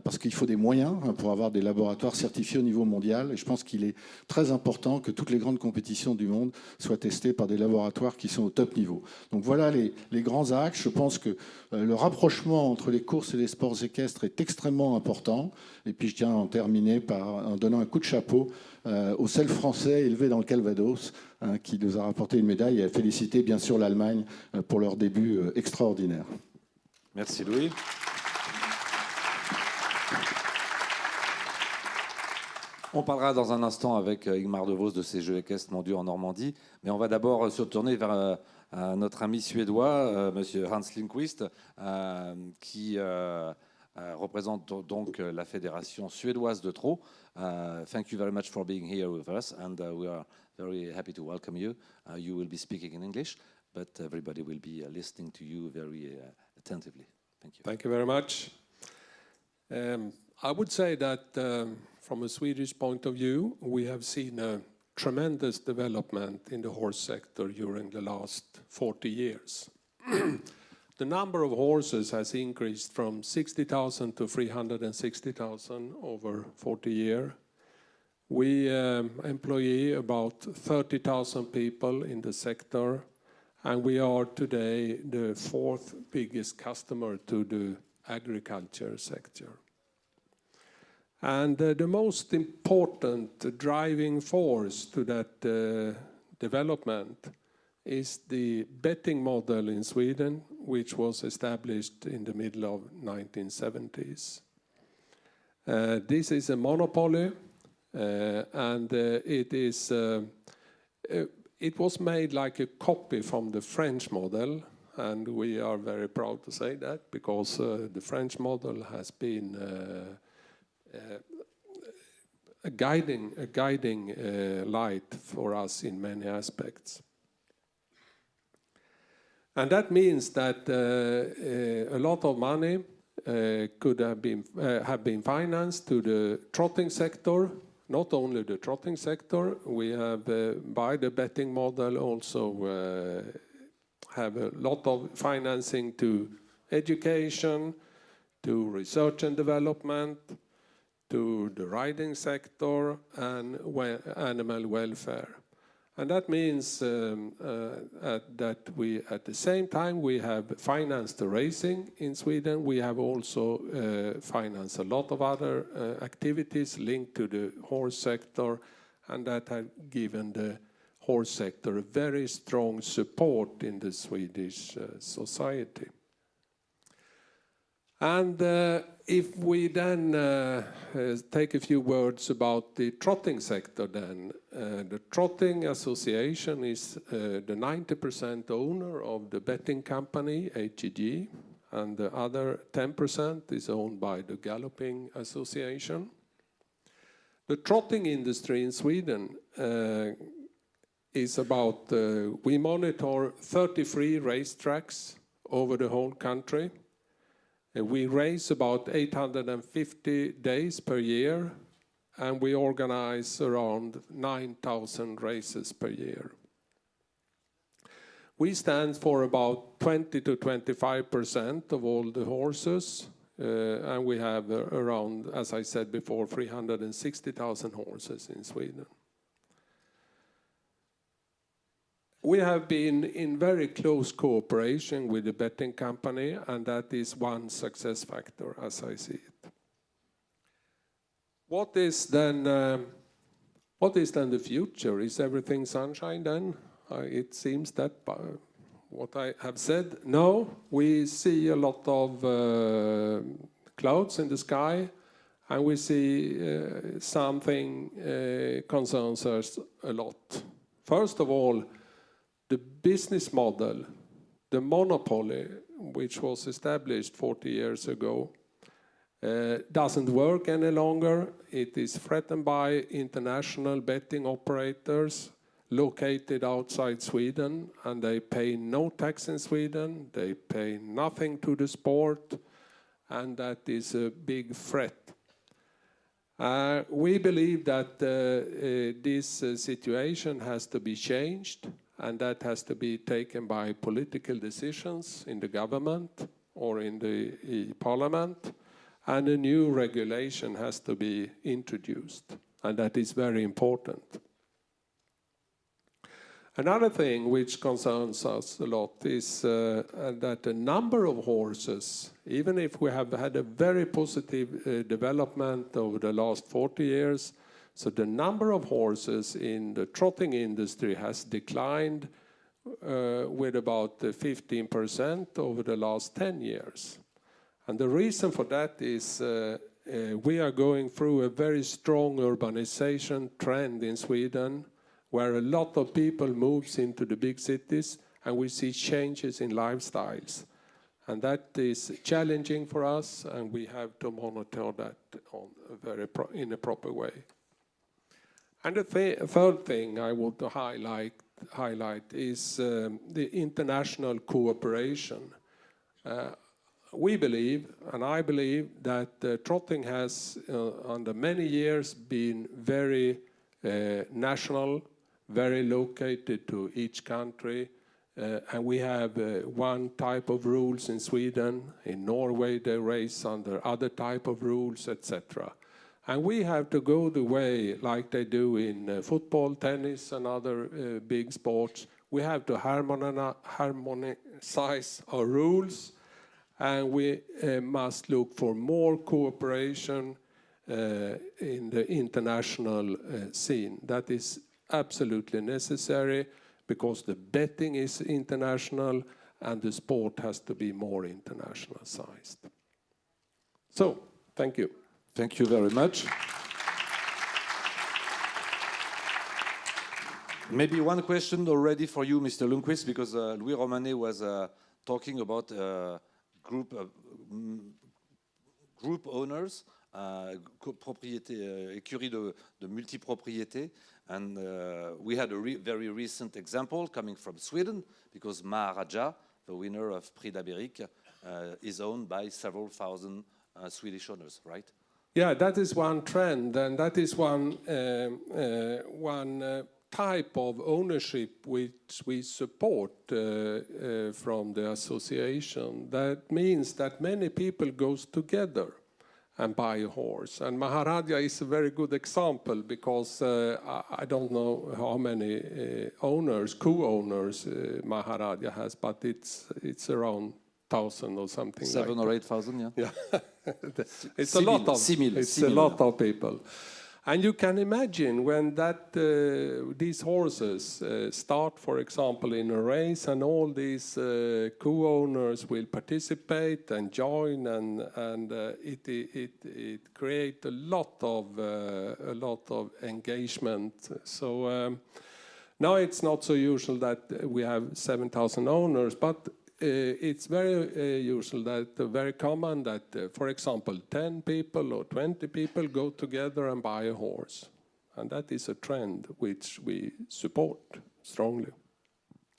parce qu'il faut des moyens pour avoir des laboratoires certifiés au niveau mondial. Et je pense qu'il est très important que toutes les grandes compétitions du monde soient testées par des laboratoires qui sont au top niveau. Donc voilà les grands axes. Je pense que le rapprochement entre les courses et les sports équestres est extrêmement important. Et puis je tiens à en terminer en donnant un coup de chapeau au sel français élevé dans le Calvados, qui nous a rapporté une médaille, et à féliciter bien sûr l'Allemagne pour leur début extraordinaire. Merci Louis. On parlera dans un instant avec Ingmar De Vos de ces Jeux équestres mondiaux en Normandie, mais on va d'abord se tourner vers notre ami suédois, Monsieur Hans Lindqvist, qui représente donc la fédération suédoise de trot. Thank you very much for being here with us, and we are very happy to welcome you. You will be speaking in English, but everybody will be listening to you very attentively. Thank you. Thank you very much. I would say that from a Swedish point of view, we have seen a tremendous development in the horse sector during the last 40 years. The number of horses has increased from 60,000 to 360,000 over 40 years. We employ about 30,000 people in the sector, and we are today the 4th biggest customer to the agriculture sector. And the most important driving force to that development is the betting model in Sweden, which was established in the middle of 1970s. This is a monopoly, and it was made like a copy from the French model, and we are very proud to say that, because the French model has been a guiding light for us in many aspects. And that means that a lot of money could have been financed to the trotting sector. Not only the trotting sector, we have by the betting model also have a lot of financing to education, to research and development, to the riding sector, and animal welfare. And that means that we, at the same time, we have financed the racing in Sweden. We have also financed a lot of other activities linked to the horse sector, and that have given the horse sector a very strong support in the Swedish society. And if we then take a few words about the trotting sector then, the Trotting Association is the 90% owner of the betting company, HEG, and the other 10% is owned by the Galloping Association. The trotting industry in Sweden is about, we monitor 33 racetracks over the whole country. We race about 850 days per year, and we organize around 9,000 races per year. We stand for about 20 to 25% of all the horses, and we have around, as I said before, 360,000 horses in Sweden. We have been in very close cooperation with the betting company, and that is one success factor, as I see it. What is then the future? Is everything sunshine then? It seems that what I have said. No, we see a lot of clouds in the sky, And we see something concerns us a lot. First of all, the business model, the monopoly, which was established 40 years ago, doesn't work any longer. It is threatened by international betting operators located outside Sweden, and they pay no tax in Sweden. They pay nothing to the sport, and that is a big threat. We believe that this situation has to be changed, and that has to be taken by political decisions in the government or in the parliament, and a new regulation has to be introduced, and that is very important. Another thing which concerns us a lot is that the number of horses, even if we have had a very positive development over the last 40 years, so the number of horses in the trotting industry has declined with about 15% over the last 10 years. And the reason for that is we are going through a very strong urbanization trend in Sweden, where a lot of people moves into the big cities, and we see changes in lifestyles. And that is challenging for us, and we have to monitor that in a proper way. And the third thing I want to highlight is the international cooperation. We believe, and I believe, that trotting has, under many years, been very national, very located to each country, and we have one type of rules in Sweden. In Norway they race under other type of rules, etc. And we have to go the way like they do in football, tennis and other big sports. We have to harmonize our rules, and we must look for more cooperation in the international scene. That is absolutely necessary, because the betting is international and the sport has to be more internationalized. So, thank you. Thank you very much. Maybe one question already for you, Mr. Lundqvist, because Louis Romanet was talking about group owners, écurie de multipropriété. And we had a very recent example coming from Sweden, because Maharaja, the winner of Prix d'Amérique, is owned by several thousand Swedish owners, right? Yeah, that is one trend, and that is one type of ownership which we support from the association. That means that many people goes together and buy a horse. And Maharaja is a very good example, because I don't know how many co-owners Maharaja has, but it's around 1,000 or something. 7,000 or 8,000, yeah. It's a lot of people. And you can imagine when these horses start, for example, in a race, and all these co-owners will participate and join, and it creates a lot of engagement. So now it's not so usual that we have 7,000 owners, but it's very usual, very common that, for example, 10 people or 20 people go together and buy a horse. And that is a trend which we support strongly.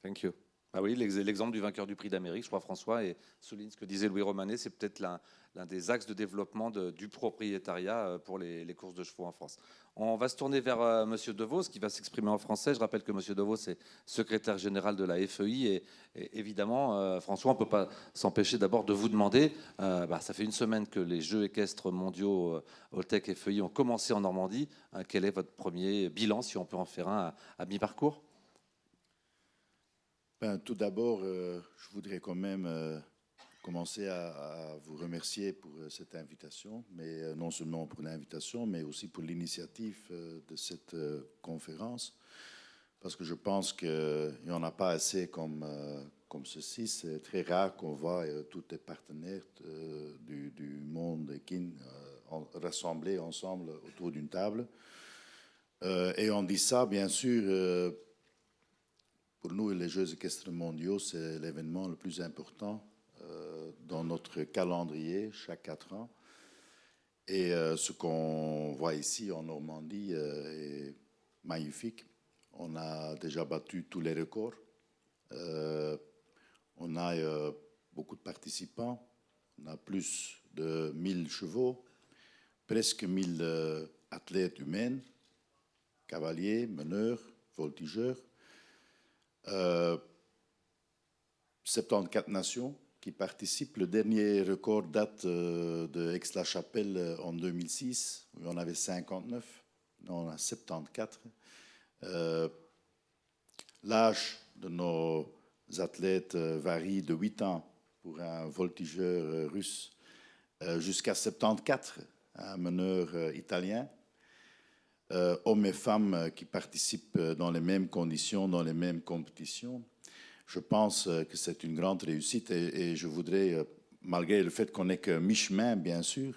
Thank you. Ah oui, l'exemple du vainqueur du Prix d'Amérique, je crois, François, et souligne ce que disait Louis Romanet, c'est peut-être l'un des axes de développement du propriétariat pour les courses de chevaux en France. On va se tourner vers Monsieur Devos, qui va s'exprimer en français. Je rappelle que Monsieur Devos est secrétaire général de la FEI, et évidemment, François, on ne peut pas s'empêcher d'abord de vous demander, ça fait une semaine que les Jeux équestres mondiaux Holtec FEI ont commencé en Normandie. Quel est votre premier bilan, si on peut en faire un à mi-parcours? Tout d'abord, je voudrais quand même commencer à vous remercier pour cette invitation, mais non seulement pour l'invitation, mais aussi pour l'initiative de cette conférence, parce que je pense qu'il n'y en a pas assez comme ceci. C'est très rare qu'on voit tous les partenaires du monde équin rassemblés ensemble autour d'une table. Et on dit ça, bien sûr, pour nous, les Jeux équestres mondiaux, c'est l'événement le plus important dans notre calendrier, chaque 4 ans. Et ce qu'on voit ici en Normandie est magnifique. On a déjà battu tous les records. On a beaucoup de participants. On a plus de 1000 chevaux, presque 1000 athlètes humains, cavaliers, meneurs, voltigeurs. 74 nations qui participent. Le dernier record date de Aix-la-Chapelle en 2006, où on avait 59. Non, on a 74. L'âge de nos athlètes varie de 8 ans pour un voltigeur russe jusqu'à 74, un meneur italien. Hommes et femmes qui participent dans les mêmes conditions, dans les mêmes compétitions. Je pense que c'est une grande réussite et je voudrais, malgré le fait qu'on n'est que mi-chemin, bien sûr,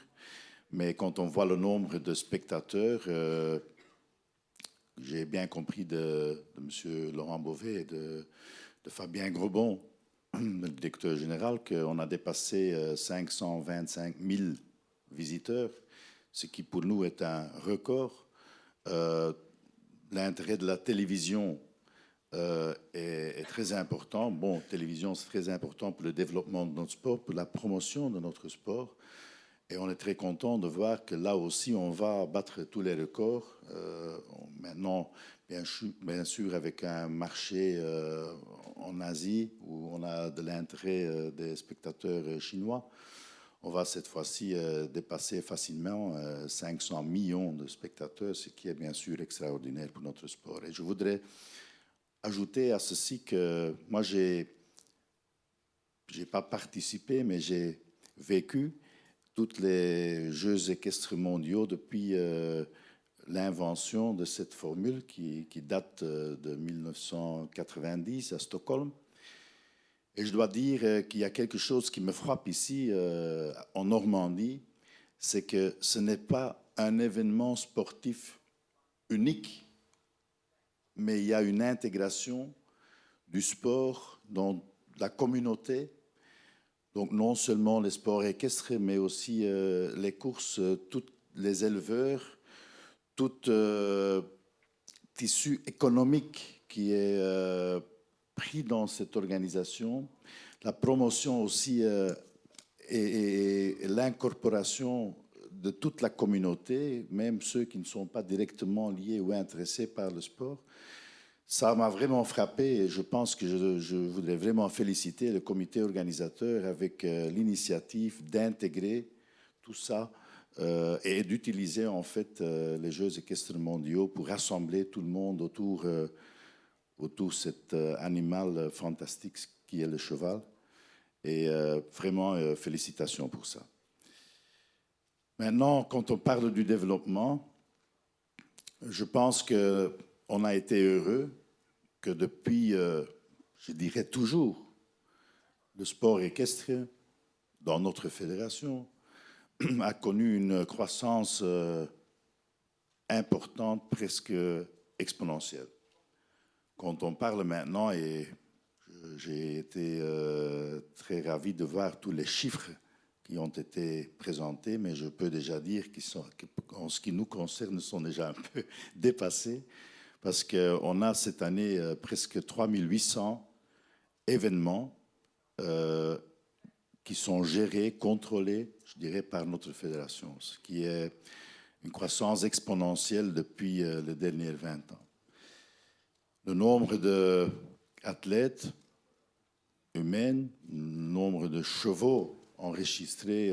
mais quand on voit le nombre de spectateurs, j'ai bien compris de M. Laurent Beauvais et de Fabien Grobon, le directeur général, qu'on a dépassé 525 000 visiteurs, ce qui pour nous est un record. L'intérêt de la télévision est très important. Bon, télévision, c'est très important pour le développement de notre sport, pour la promotion de notre sport. Et on est très content de voir que là aussi, on va battre tous les records. Maintenant, bien sûr, avec un marché en Asie où on a de l'intérêt des spectateurs chinois, on va cette fois-ci dépasser facilement 500 millions de spectateurs, ce qui est bien sûr extraordinaire pour notre sport. Et je voudrais ajouter à ceci que moi, j'ai pas participé, mais j'ai vécu tous les Jeux équestres mondiaux depuis l'invention de cette formule qui date de 1990 à Stockholm. Et je dois dire qu'il y a quelque chose qui me frappe ici, en Normandie, c'est que ce n'est pas un événement sportif unique, mais il y a une intégration du sport dans la communauté. Donc non seulement les sports équestres, mais aussi les courses, tous les éleveurs, tout tissu économique qui est pris dans cette organisation, la promotion aussi et l'incorporation de toute la communauté, même ceux qui ne sont pas directement liés ou intéressés par le sport. Ça m'a vraiment frappé et je pense que je voudrais vraiment féliciter le comité organisateur avec l'initiative d'intégrer tout ça et d'utiliser en fait les Jeux équestres mondiaux pour rassembler tout le monde autour cet animal fantastique qui est le cheval. Et vraiment, félicitations pour ça. Maintenant, quand on parle du développement, je pense qu'on a été heureux que depuis, je dirais toujours, le sport équestre dans notre fédération a connu une croissance importante, presque exponentielle. Quand on parle maintenant, et j'ai été très ravi de voir tous les chiffres qui ont été présentés, mais je peux déjà dire qu'en ce qui nous concerne, sont déjà un peu dépassés, parce qu'on a cette année presque 3800 événements qui sont gérés, contrôlés, je dirais, par notre fédération, ce qui est une croissance exponentielle depuis les derniers 20 ans. Le nombre d'athlètes humains, le nombre de chevaux enregistrés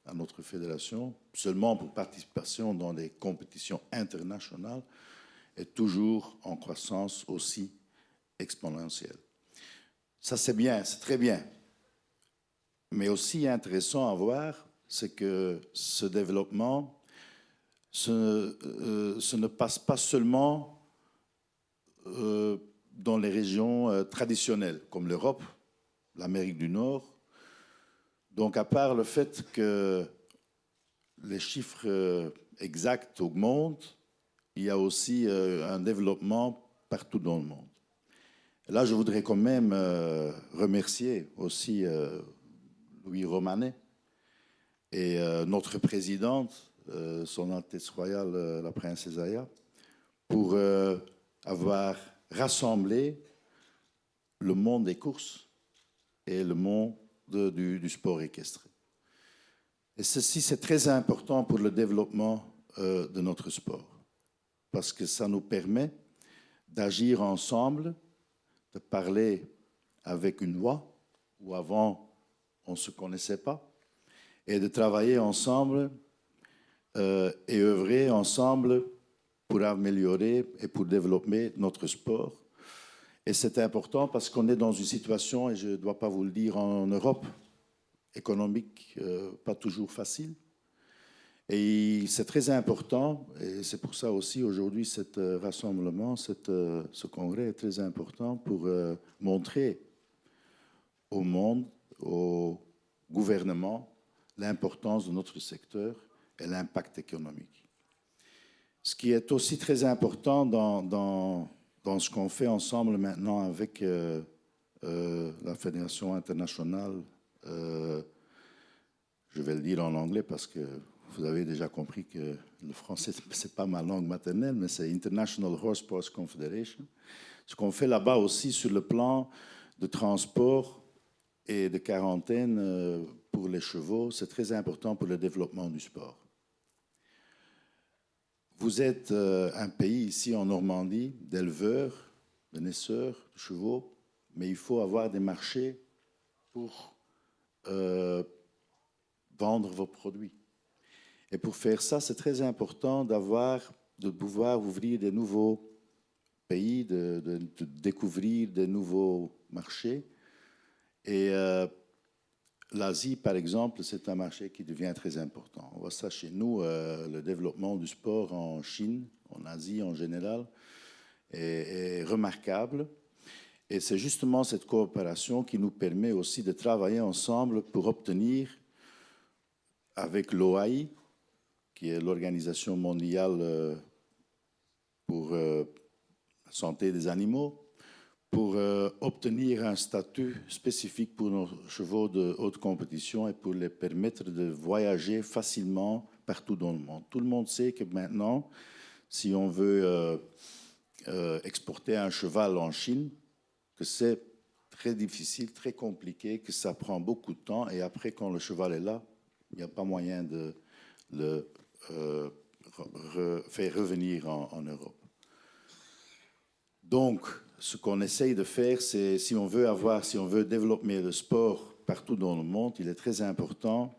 à notre fédération, seulement pour participation dans des compétitions internationales, est toujours en croissance aussi exponentielle. Ça, c'est bien, c'est très bien. Mais aussi intéressant à voir, c'est que ce développement, ce ne passe pas seulement dans les régions traditionnelles, comme l'Europe, l'Amérique du Nord. Donc, à part le fait que les chiffres exacts augmentent, il y a aussi un développement partout dans le monde. Et là, je voudrais quand même remercier aussi Louis Romanet et notre présidente, Son Altesse Royale, la Princesse Aya, pour avoir rassemblé le monde des courses et le monde du sport équestre. Et ceci, c'est très important pour le développement de notre sport, parce que ça nous permet d'agir ensemble, de parler avec une voix, où avant, on ne se connaissait pas, et de travailler ensemble et œuvrer ensemble pour améliorer et pour développer notre sport. Et c'est important parce qu'on est dans une situation, et je ne dois pas vous le dire, en Europe, économique, pas toujours facile. Et c'est très important, et c'est pour ça aussi aujourd'hui cet rassemblement, ce congrès est très important pour montrer au monde, au gouvernement, l'importance de notre secteur et l'impact économique. Ce qui est aussi très important dans ce qu'on fait ensemble maintenant avec la Fédération internationale, je vais le dire en anglais parce que vous avez déjà compris que le français, ce n'est pas ma langue maternelle, mais c'est International Horse Sports Confederation. Ce qu'on fait là-bas aussi sur le plan de transport et de quarantaine pour les chevaux, c'est très important pour le développement du sport. Vous êtes un pays ici en Normandie d'éleveurs, de naisseurs, de chevaux, mais il faut avoir des marchés pour vendre vos produits. Et pour faire ça, c'est très important de pouvoir ouvrir des nouveaux pays, de découvrir des nouveaux marchés. Et l'Asie, par exemple, c'est un marché qui devient très important. On voit ça chez nous, le développement du sport en Chine, en Asie en général, est remarquable. Et c'est justement cette coopération qui nous permet aussi de travailler ensemble pour obtenir, avec l'OAI, qui est l'Organisation mondiale pour la santé des animaux, pour obtenir un statut spécifique pour nos chevaux de haute compétition et pour les permettre de voyager facilement partout dans le monde. Tout le monde sait que maintenant, si on veut exporter un cheval en Chine, que c'est très difficile, très compliqué, que ça prend beaucoup de temps, et après, quand le cheval est là, il n'y a pas moyen de le faire revenir en Europe. Donc, ce qu'on essaye de faire, c'est si on veut développer le sport partout dans le monde, il est très important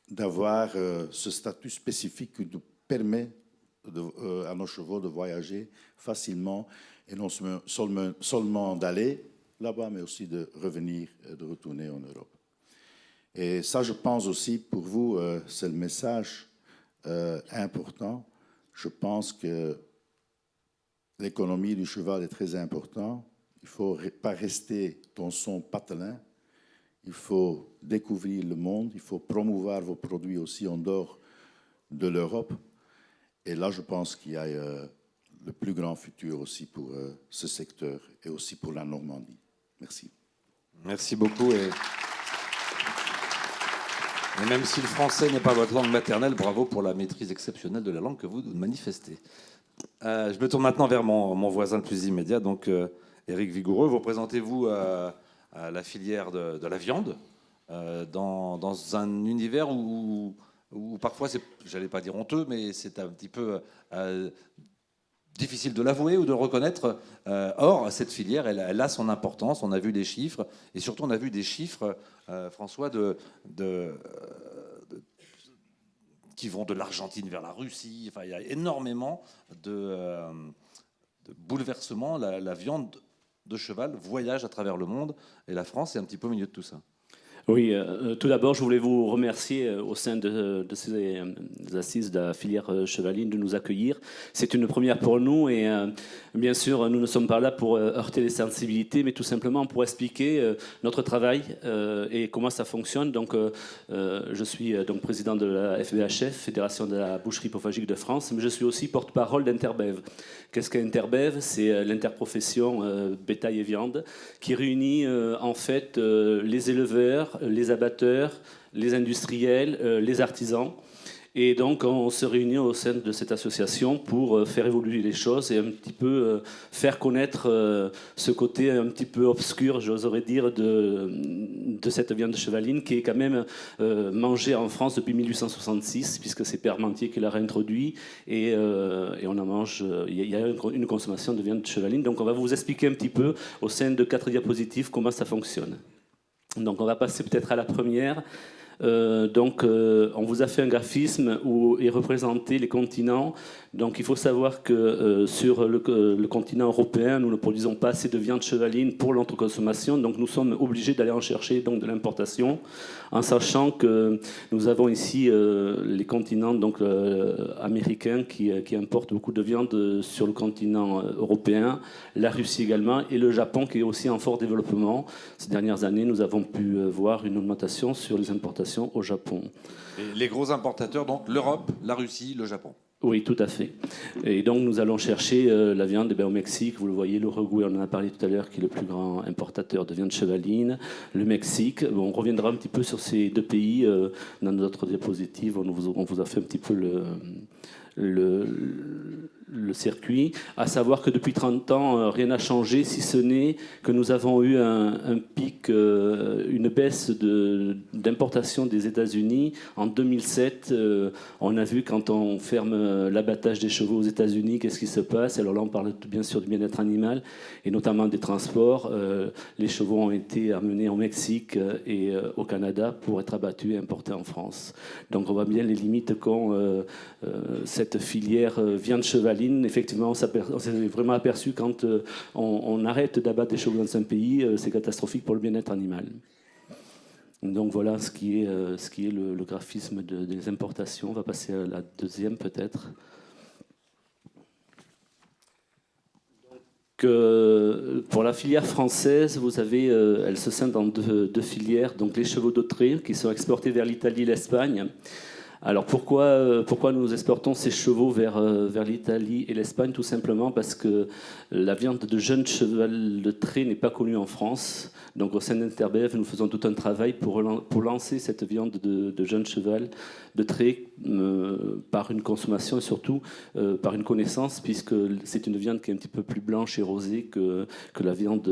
d'avoir ce statut spécifique qui nous permet à nos chevaux de voyager facilement et non seulement d'aller là-bas, mais aussi de revenir, de retourner en Europe. Et ça, je pense aussi, pour vous, c'est le message important. Je pense que l'économie du cheval est très importante. Il ne faut pas rester dans son patelin. Il faut découvrir le monde. Il faut promouvoir vos produits aussi en dehors de l'Europe. Et là, je pense qu'il y a le plus grand futur aussi pour ce secteur et aussi pour la Normandie. Merci. Merci beaucoup. Et même si le français n'est pas votre langue maternelle, bravo pour la maîtrise exceptionnelle de la langue que vous manifestez. Je me tourne maintenant vers mon voisin le plus immédiat, donc Éric Vigoureux. Vous représentez-vous à la filière de la viande dans un univers où parfois, j'allais pas dire honteux, mais c'est un petit peu difficile de l'avouer ou de le reconnaître. Or, cette filière, elle a son importance. On a vu des chiffres, et surtout, on a vu des chiffres, François, qui vont de l'Argentine vers la Russie. Enfin, il y a énormément de bouleversements. La viande de cheval voyage à travers le monde, et la France est un petit peu au milieu de tout ça. Oui, tout d'abord, je voulais vous remercier au sein de ces assises de la filière chevaline de nous accueillir. C'est une première pour nous et bien sûr, nous ne sommes pas là pour heurter les sensibilités, mais tout simplement pour expliquer notre travail et comment ça fonctionne. Donc, je suis donc président de la FBHF, Fédération de la boucherie hypophagique de France, mais je suis aussi porte-parole d'Interbev. Qu'est-ce qu'Interbev? C'est l'interprofession bétail et viande qui réunit en fait les éleveurs, les abatteurs, les industriels, les artisans. Et donc, on se réunit au sein de cette association pour faire évoluer les choses et un petit peu faire connaître ce côté un petit peu obscur, j'oserais dire, de cette viande chevaline qui est quand même mangée en France depuis 1866, puisque c'est Parmentier qui l'a réintroduit. Et on en mange, il y a une consommation de viande chevaline. Donc, on va vous expliquer un petit peu, au sein de 4 diapositives, comment ça fonctionne. Donc, on va passer peut-être à la première. On vous a fait un graphisme où est représenté les continents. Donc il faut savoir que sur le continent européen, nous ne produisons pas assez de viande chevaline pour l'entreconsommation. Donc nous sommes obligés d'aller en chercher donc de l'importation, en sachant que nous avons ici les continents donc, américains qui importent beaucoup de viande sur le continent européen, la Russie également, et le Japon qui est aussi en fort développement. Ces dernières années, nous avons pu voir une augmentation sur les importations au Japon. Et les gros importateurs, donc l'Europe, la Russie, le Japon. Oui, tout à fait. Et donc, nous allons chercher la viande au Mexique. Vous le voyez, l'Uruguay, on en a parlé tout à l'heure, qui est le plus grand importateur de viande chevaline. Le Mexique, bon, on reviendra un petit peu sur ces 2 pays dans notre diapositive. On vous a fait un petit peu le circuit, à savoir que depuis 30 ans, rien n'a changé, si ce n'est que nous avons eu un pic, une baisse d'importation des États-Unis. En 2007, on a vu quand on ferme l'abattage des chevaux aux États-Unis, qu'est-ce qui se passe? Alors là, on parle bien sûr du bien-être animal, et notamment des transports. Les chevaux ont été amenés au Mexique et au Canada pour être abattus et importés en France. Donc on voit bien les limites qu'ont cette filière viande chevaline. Effectivement, on s'est vraiment aperçu quand on arrête d'abattre des chevaux dans un pays, c'est catastrophique pour le bien-être animal. Donc voilà ce qui est le graphisme des importations. On va passer à la deuxième peut-être. Pour la filière française, vous avez, elle se scinde en deux filières. Donc les chevaux de trait qui sont exportés vers l'Italie et l'Espagne. Alors pourquoi nous exportons ces chevaux vers l'Italie et l'Espagne? Tout simplement parce que la viande de jeune cheval de trait n'est pas connue en France. Donc au sein d'Interbev, nous faisons tout un travail pour lancer cette viande de jeune cheval de trait par une consommation et surtout par une connaissance, puisque c'est une viande qui est un petit peu plus blanche et rosée que la viande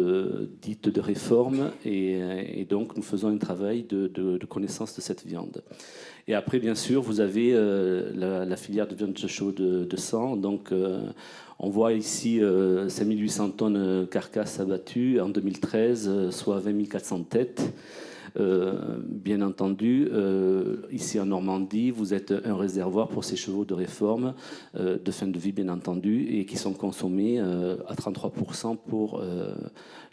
dite de réforme. Et donc nous faisons un travail de connaissance de cette viande. Et après, bien sûr, vous avez la filière de viande de chevaux de sang. Donc, on voit ici 5800 tonnes carcasses abattues en 2013, soit 20 400 têtes. Bien entendu, ici en Normandie, vous êtes un réservoir pour ces chevaux de réforme, de fin de vie, bien entendu, et qui sont consommés à 33% pour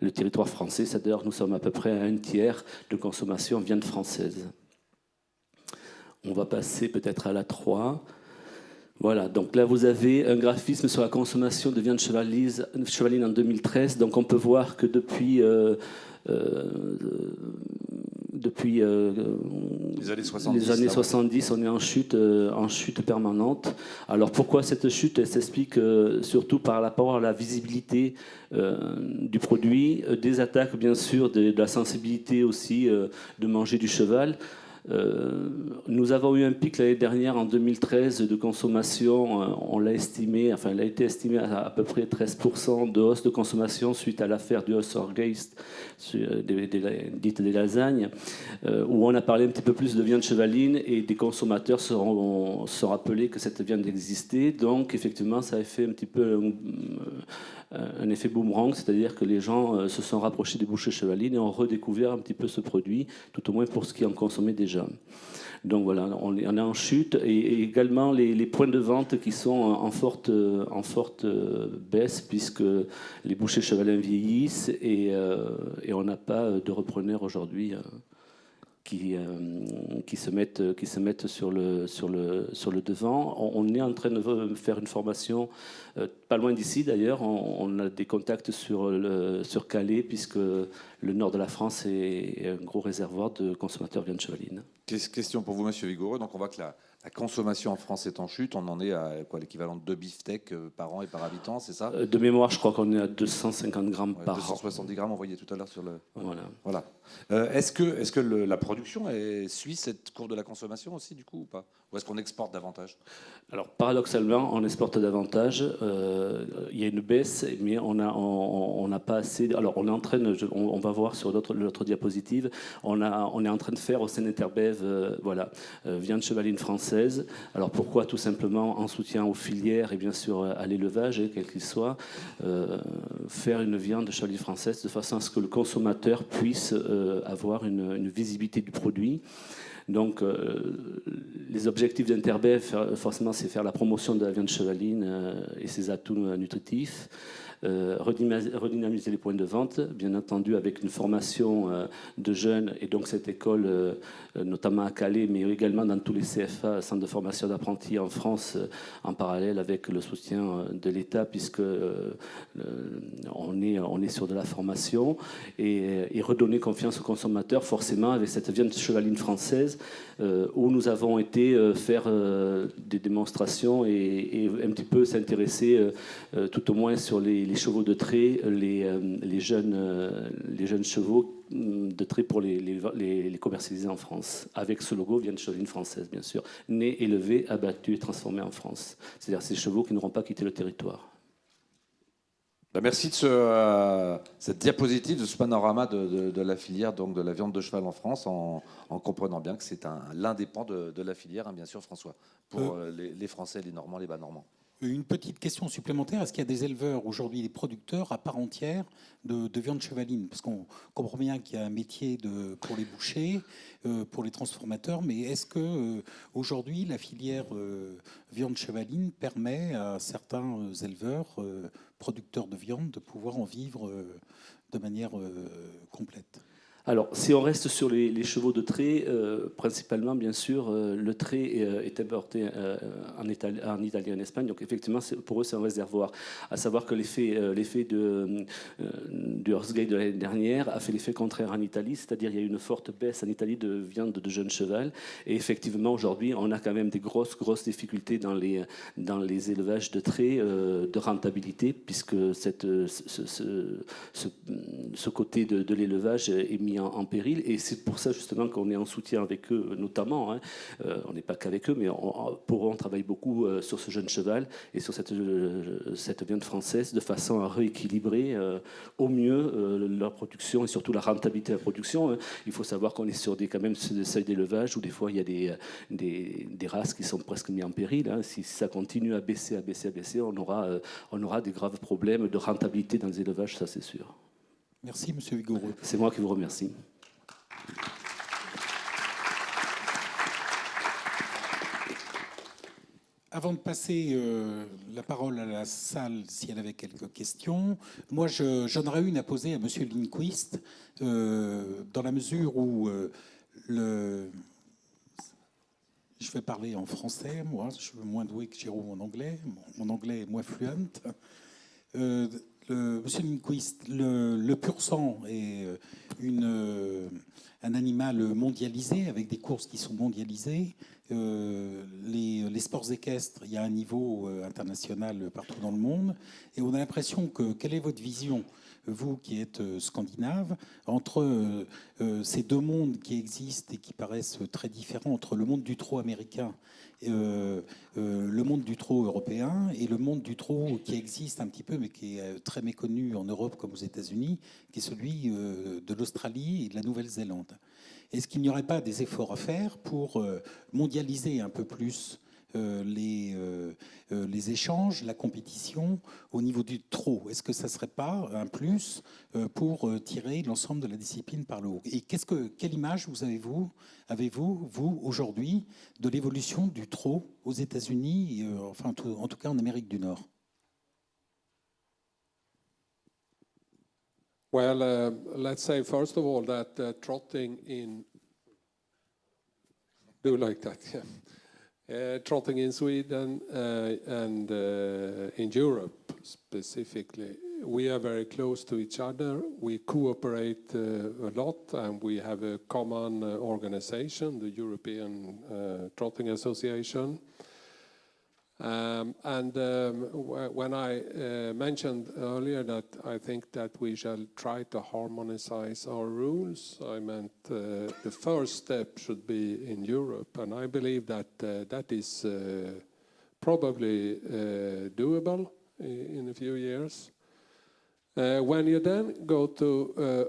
le territoire français. C'est-à-dire nous sommes à peu près à 1/3 de consommation viande française. On va passer peut-être à la 3. Voilà, donc là vous avez un graphisme sur la consommation de viande chevaline en 2013. Donc on peut voir que depuis les années 70, on est en chute permanente. Alors pourquoi cette chute? Elle s'explique surtout par rapport à la visibilité du produit, des attaques bien sûr, de la sensibilité aussi de manger du cheval. Nous avons eu un pic l'année dernière en 2013 de consommation, on l'a estimé, enfin elle a été estimée à peu près 13% de hausse de consommation suite à l'affaire du Ossorgeist, dite des lasagnes, où on a parlé un petit peu plus de viande chevaline et des consommateurs se sont rappelés que cette viande existait. Donc effectivement ça a fait un petit peu un effet boomerang, c'est-à-dire que les gens se sont rapprochés des bouchées chevalines et ont redécouvert un petit peu ce produit, tout au moins pour ce qui en consommait déjà. Donc voilà, on est en chute, et également les points de vente qui sont en forte baisse, puisque les bouchers chevalins vieillissent et on n'a pas de repreneurs aujourd'hui. se mettent sur le devant. On est en train de faire une formation, pas loin d'ici d'ailleurs. On a des contacts sur Calais, puisque le nord de la France est un gros réservoir de consommateurs de viande chevaline. Question pour vous, Monsieur Vigoureux. Donc on voit que la consommation en France est en chute. On en est à quoi, l'équivalent de 2 beefsteaks par an et par habitant, c'est ça? De mémoire, je crois qu'on est à 250 grammes par an. 270 grammes, on voyait tout à l'heure sur le... Voilà. Est-ce que la production suit cette courbe de la consommation aussi, du coup, ou pas? Ou est-ce qu'on exporte davantage? Alors, paradoxalement, on exporte davantage. Il y a une baisse, mais on n'a pas assez... Alors, on est en train on va voir sur l'autre diapositive, on est en train de faire au sein d'Interbev, viande chevaline française. Alors, pourquoi? Tout simplement en soutien aux filières et bien sûr à l'élevage, quel qu'il soit, faire une viande chevaline française de façon à ce que le consommateur puisse avoir une visibilité du produit. Donc, les objectifs d'Interbev, forcément, c'est faire la promotion de la viande chevaline et ses atouts nutritifs, redynamiser les points de vente, bien entendu avec une formation de jeunes, et donc cette école, notamment à Calais, mais également dans tous les CFA, centres de formation d'apprentis en France, en parallèle avec le soutien de l'État, puisque on est sur de la formation, et redonner confiance aux consommateurs, forcément, avec cette viande chevaline française, où nous avons été faire des démonstrations et un petit peu s'intéresser, tout au moins sur les chevaux de trait, les jeunes chevaux de trait pour les commercialiser en France, avec ce logo viande chevaline française, bien sûr, nés, élevés, abattus et transformés en France. C'est-à-dire ces chevaux qui n'auront pas quitté le territoire. Merci de cette diapositive, de ce panorama de la filière, donc de la viande de cheval en France, en comprenant bien que c'est l'un des pans de la filière, bien sûr, François, pour les Français, les Normands, les Bas-Normands. Une petite question supplémentaire, est-ce qu'il y a des éleveurs aujourd'hui, des producteurs à part entière de viande chevaline? Parce qu'on comprend bien qu'il y a un métier pour les bouchers, pour les transformateurs, mais est-ce que aujourd'hui la filière viande chevaline permet à certains éleveurs, producteurs de viande, de pouvoir en vivre de manière complète? Alors, si on reste sur les chevaux de trait, principalement, bien sûr, le trait est importé en Italie et en Espagne. Donc, effectivement, pour eux, c'est un réservoir. À savoir que l'effet du Horsegate de l'année dernière a fait l'effet contraire en Italie, c'est-à-dire il y a eu une forte baisse en Italie de viande de jeune cheval. Et effectivement, aujourd'hui, on a quand même des grosses difficultés dans les élevages de trait de rentabilité, puisque ce côté de l'élevage est mis en péril, et c'est pour ça justement qu'on est en soutien avec eux, notamment. On n'est pas qu'avec eux, mais pour eux, on travaille beaucoup sur ce jeune cheval et sur cette viande française, de façon à rééquilibrer au mieux leur production et surtout la rentabilité de la production. Il faut savoir qu'on est sur quand même des seuils d'élevage où des fois il y a des races qui sont presque mises en péril. Si ça continue à baisser, on aura des graves problèmes de rentabilité dans les élevages, ça c'est sûr. Merci, Monsieur Vigoureux. C'est moi qui vous remercie. Avant de passer la parole à la salle, si elle avait quelques questions, moi j'en aurais une à poser à Monsieur Lindqvist, dans la mesure où je vais parler en français, moi, je suis moins doué que Jérôme en anglais, mon anglais est moins fluent. Monsieur Lindqvist, le pur sang est un animal mondialisé, avec des courses qui sont mondialisées. Les sports équestres, il y a un niveau international partout dans le monde. Et on a l'impression que, quelle est votre vision, vous qui êtes scandinave, entre ces deux mondes qui existent et qui paraissent très différents, entre le monde du trot américain, le monde du trot européen et le monde du trot qui existe un petit peu, mais qui est très méconnu en Europe comme aux États-Unis, qui est celui de l'Australie et de la Nouvelle-Zélande. Est-ce qu'il n'y aurait pas des efforts à faire pour mondialiser un peu plus les échanges, la compétition au niveau du trot? Est-ce que ça ne serait pas un plus pour tirer l'ensemble de la discipline par le haut? Et quelle image avez-vous, vous, aujourd'hui, de l'évolution du trot aux États-Unis, enfin en tout cas en Amérique du Nord? Well, let's say first of all that trotting do like that. Yeah. Trotting in Sweden and in Europe specifically, we are very close to each other. We cooperate a lot, and we have a common organization, the European Trotting Association. When I mentioned earlier that I think that we shall try to harmonize our rules, I meant the first step should be in Europe, and I believe that that is probably doable in a few years. When you then go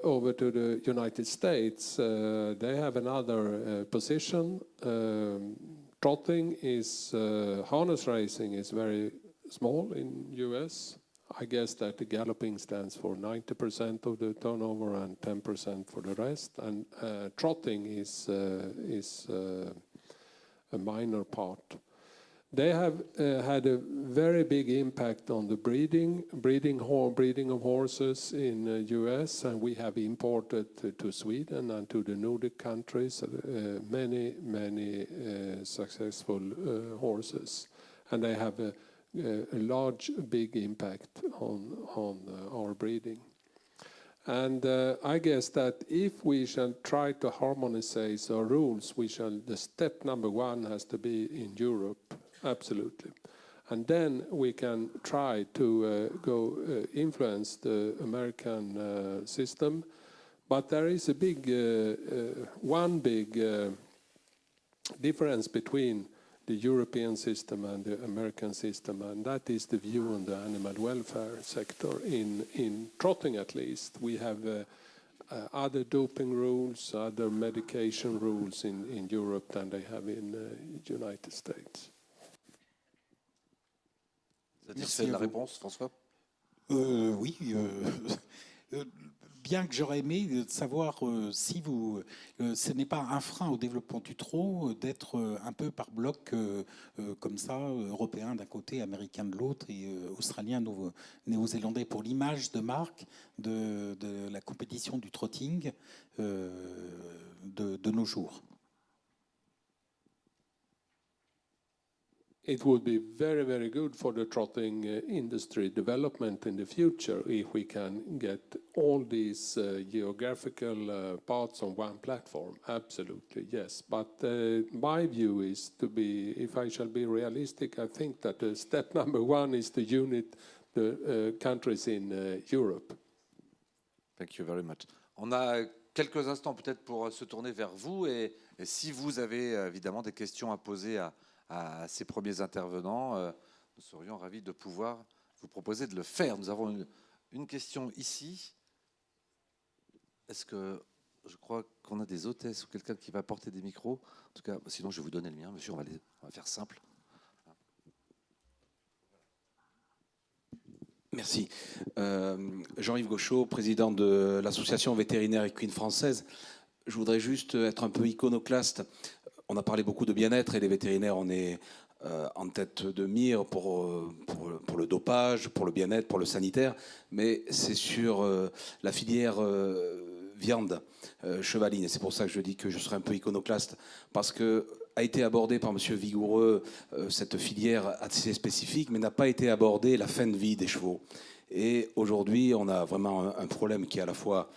over to the United States, they have another position. Trotting is, harness racing is very small in US. I guess that the galloping stands for 90% of the turnover and 10% for the rest. And trotting is a minor part. They have had a very big impact on the breeding of horses in US, and we have imported to Sweden and to the Nordic countries many successful horses, and they have a large, big impact on our breeding. And I guess that if we shall try to harmonize our rules, the step number one has to be in Europe. Absolutely. And then we can try to influence the American system. But there is a one big difference between the European system and the American system, and that is the view on the animal welfare sector. In trotting, at least, we have other doping rules, other medication rules in Europe than they have in the United States. Satisfait de la réponse, François? Oui. Bien que j'aurais aimé savoir si ce n'est pas un frein au développement du trot d'être un peu par bloc comme ça, européen d'un côté, américain de l'autre et australien, néo-zélandais, pour l'image de marque de la compétition du trotting de nos jours. It would be very, very good for the trotting industry development in the future if we can get all these geographical parts on one platform. Absolutely, yes. But my view is to be, if I shall be realistic, I think that step number one is to unite the countries in Europe. Thank you very much. On a quelques instants peut-être pour se tourner vers vous et si vous avez évidemment des questions à poser à ces premiers intervenants, nous serions ravis de pouvoir vous proposer de le faire. Nous avons une question ici. Est-ce que je crois qu'on a des hôtesses ou quelqu'un qui va porter des micros? En tout cas, sinon je vais vous donner le mien, monsieur, on va faire simple. Merci. Jean-Yves Gauchot, président de l'association vétérinaire équine française. Je voudrais juste être un peu iconoclaste. On a parlé beaucoup de bien-être et les vétérinaires, on est en tête de mire pour le dopage, pour le bien-être, pour le sanitaire, mais c'est sur la filière viande chevaline. Et c'est pour ça que je dis que je serai un peu iconoclaste, parce que a été abordée par M. Vigoureux cette filière assez spécifique, mais n'a pas été abordée la fin de vie des chevaux. Et aujourd'hui, on a vraiment un problème qui est à la fois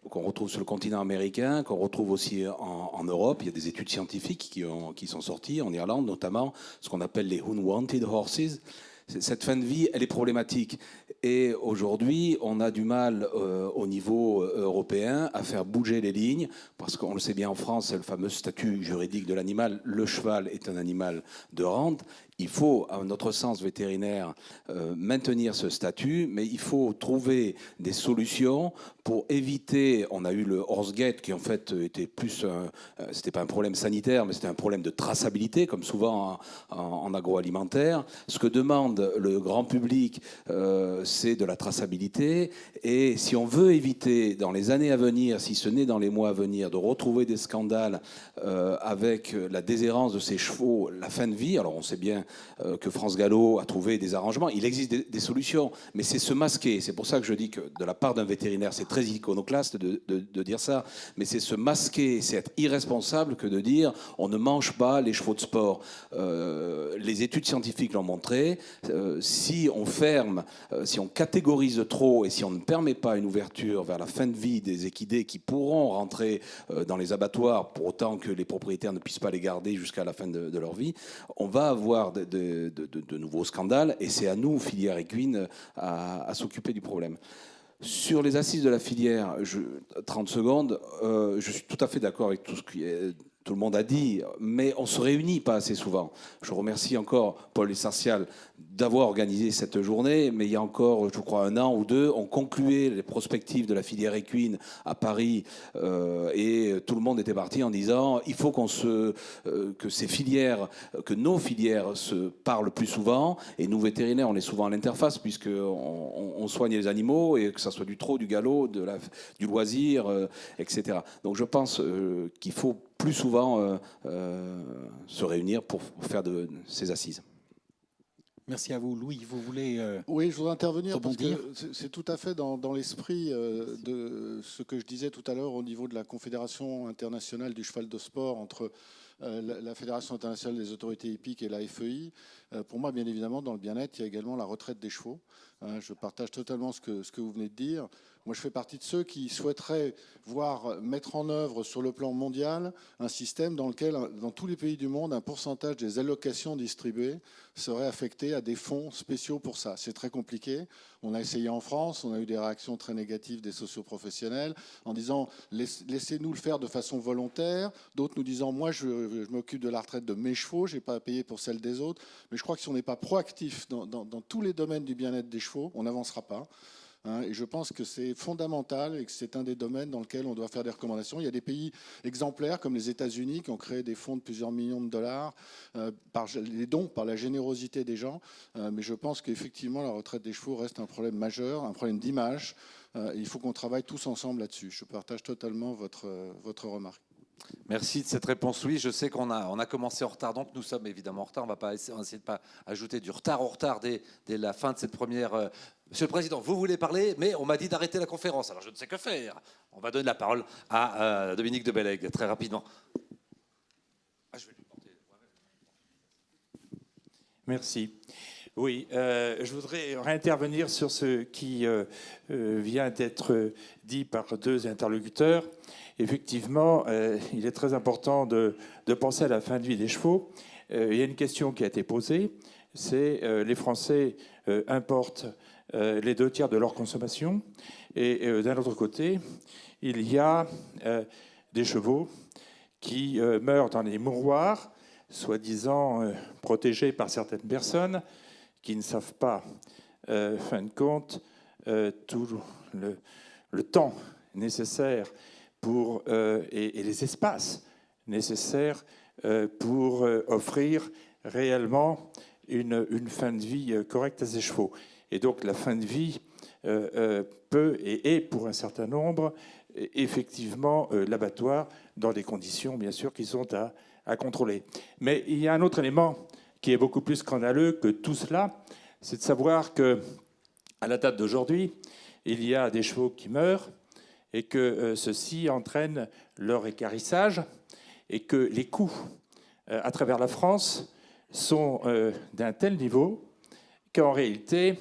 qu'on retrouve sur le continent américain, qu'on retrouve aussi en Europe. Il y a des études scientifiques qui sont sorties, en Irlande notamment, ce qu'on appelle les unwanted horses. Cette fin de vie, elle est problématique. Et aujourd'hui, on a du mal au niveau européen à faire bouger les lignes, parce qu'on le sait bien en France, c'est le fameux statut juridique de l'animal. Le cheval est un animal de rente. Il faut, à notre sens vétérinaire, maintenir ce statut, mais il faut trouver des solutions pour éviter. On a eu le Horsegate qui en fait était plus, c'était pas un problème sanitaire, mais c'était un problème de traçabilité, comme souvent en agroalimentaire. Ce que demande le grand public, c'est de la traçabilité. Et si on veut éviter dans les années à venir, si ce n'est dans les mois à venir, de retrouver des scandales avec la déshérence de ces chevaux, la fin de vie. Alors on sait bien que France Gallo a trouvé des arrangements. Il existe des solutions, mais c'est se masquer. C'est pour ça que je dis que de la part d'un vétérinaire, c'est très iconoclaste de dire ça, mais c'est se masquer, c'est être irresponsable que de dire on ne mange pas les chevaux de sport. Les études scientifiques l'ont montré. Si on ferme, si on catégorise trop et si on ne permet pas une ouverture vers la fin de vie des équidés qui pourront rentrer dans les abattoirs pour autant que les propriétaires ne puissent pas les garder jusqu'à la fin de leur vie, on va avoir de nouveaux scandales et c'est à nous, filière équine, à s'occuper du problème. Sur les assises de la filière, 30 secondes, je suis tout à fait d'accord avec tout ce que tout le monde a dit, mais on ne se réunit pas assez souvent. Je remercie encore Paul Essential d'avoir organisé cette journée, mais il y a encore, je crois, 1 an ou 2, on concluait les prospectives de la filière équine à Paris et tout le monde était parti en disant il faut que ces filières, que nos filières se parlent plus souvent, et nous vétérinaires, on est souvent à l'interface puisqu'on soigne les animaux, et que ça soit du trot, du galop, du loisir, etc. Donc je pense qu'il faut plus souvent se réunir pour faire de ces assises. Merci à vous. Louis, vous voulez Oui, je voudrais intervenir rebondir. parce que c'est tout à fait dans l'esprit de ce que je disais tout à l'heure au niveau de la Confédération internationale du cheval de sport entre la Fédération internationale des autorités hippiques et la FEI. Pour moi, bien évidemment, dans le bien-être, il y a également la retraite des chevaux. Je partage totalement ce que vous venez de dire. Moi, je fais partie de ceux qui souhaiteraient voir mettre en œuvre sur le plan mondial un système dans lequel, dans tous les pays du monde, un pourcentage des allocations distribuées serait affecté à des fonds spéciaux pour ça. C'est très compliqué. On a essayé en France, on a eu des réactions très négatives des socioprofessionnels en disant laissez-nous le faire de façon volontaire. D'autres nous disant moi, je m'occupe de la retraite de mes chevaux, je n'ai pas à payer pour celle des autres. Mais je crois que si on n'est pas proactif dans tous les domaines du bien-être des chevaux, on n'avancera pas. Et je pense que c'est fondamental et que c'est un des domaines dans lequel on doit faire des recommandations. Il y a des pays exemplaires comme les États-Unis qui ont créé des fonds de plusieurs millions de dollars par les dons, par la générosité des gens. Mais je pense qu'effectivement, la retraite des chevaux reste un problème majeur, un problème d'image. Il faut qu'on travaille tous ensemble là-dessus. Je partage totalement votre remarque. Merci de cette réponse. Oui, je sais qu'on a commencé en retard, donc nous sommes évidemment en retard. On va essayer de ne pas ajouter du retard au retard dès la fin de cette première... Monsieur le Président, vous voulez parler, mais on m'a dit d'arrêter la conférence. Alors je ne sais que faire. On va donner la parole à Dominique de Bellègue, très rapidement. Je vais lui porter. Merci. Oui, je voudrais réintervenir sur ce qui vient d'être dit par 2 interlocuteurs. Effectivement, il est très important de penser à la fin de vie des chevaux. Il y a une question qui a été posée, c'est les Français importent les 2 tiers de leur consommation, et d'un autre côté, il y a des chevaux qui meurent dans les mouroirs, soi-disant protégés par certaines personnes, qui ne savent pas, fin de compte, tout le temps nécessaire pour, et les espaces nécessaires pour offrir réellement une fin de vie correcte à ces chevaux. Et donc la fin de vie peut et est pour un certain nombre effectivement l'abattoir dans des conditions bien sûr qui sont à contrôler. Mais il y a un autre élément qui est beaucoup plus scandaleux que tout cela, c'est de savoir que à la date d'aujourd'hui, il y a des chevaux qui meurent et que ceci entraîne leur équarrissage et que les coûts à travers la France sont d'un tel niveau qu'en réalité,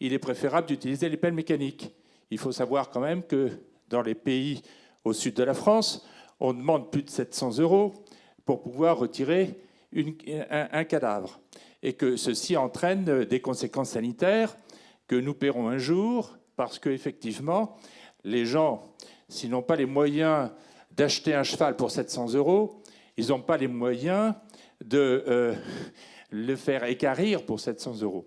il est préférable d'utiliser les pelles mécaniques. Il faut savoir quand même que dans les pays au sud de la France, on demande plus de 700 € pour pouvoir retirer un cadavre. Et que ceci entraîne des conséquences sanitaires que nous paierons un jour parce qu'effectivement, les gens, s'ils n'ont pas les moyens d'acheter un cheval pour 700 €, ils n'ont pas les moyens de le faire équarrir pour 700 €.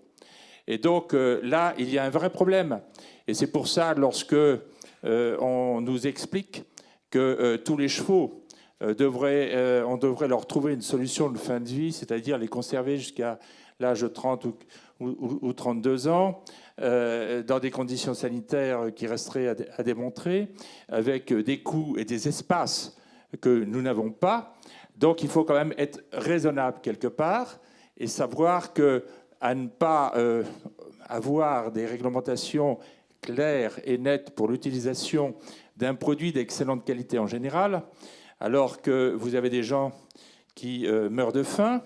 Et donc là, il y a un vrai problème. Et c'est pour ça, lorsque on nous explique que tous les chevaux, on devrait leur trouver une solution de fin de vie, c'est-à-dire les conserver jusqu'à l'âge de 30 ou 32 ans, dans des conditions sanitaires qui resteraient à démontrer, avec des coûts et des espaces que nous n'avons pas. Donc il faut quand même être raisonnable quelque part et savoir qu'à ne pas avoir des réglementations claires et nettes pour l'utilisation d'un produit d'excellente qualité en général, alors que vous avez des gens qui meurent de faim.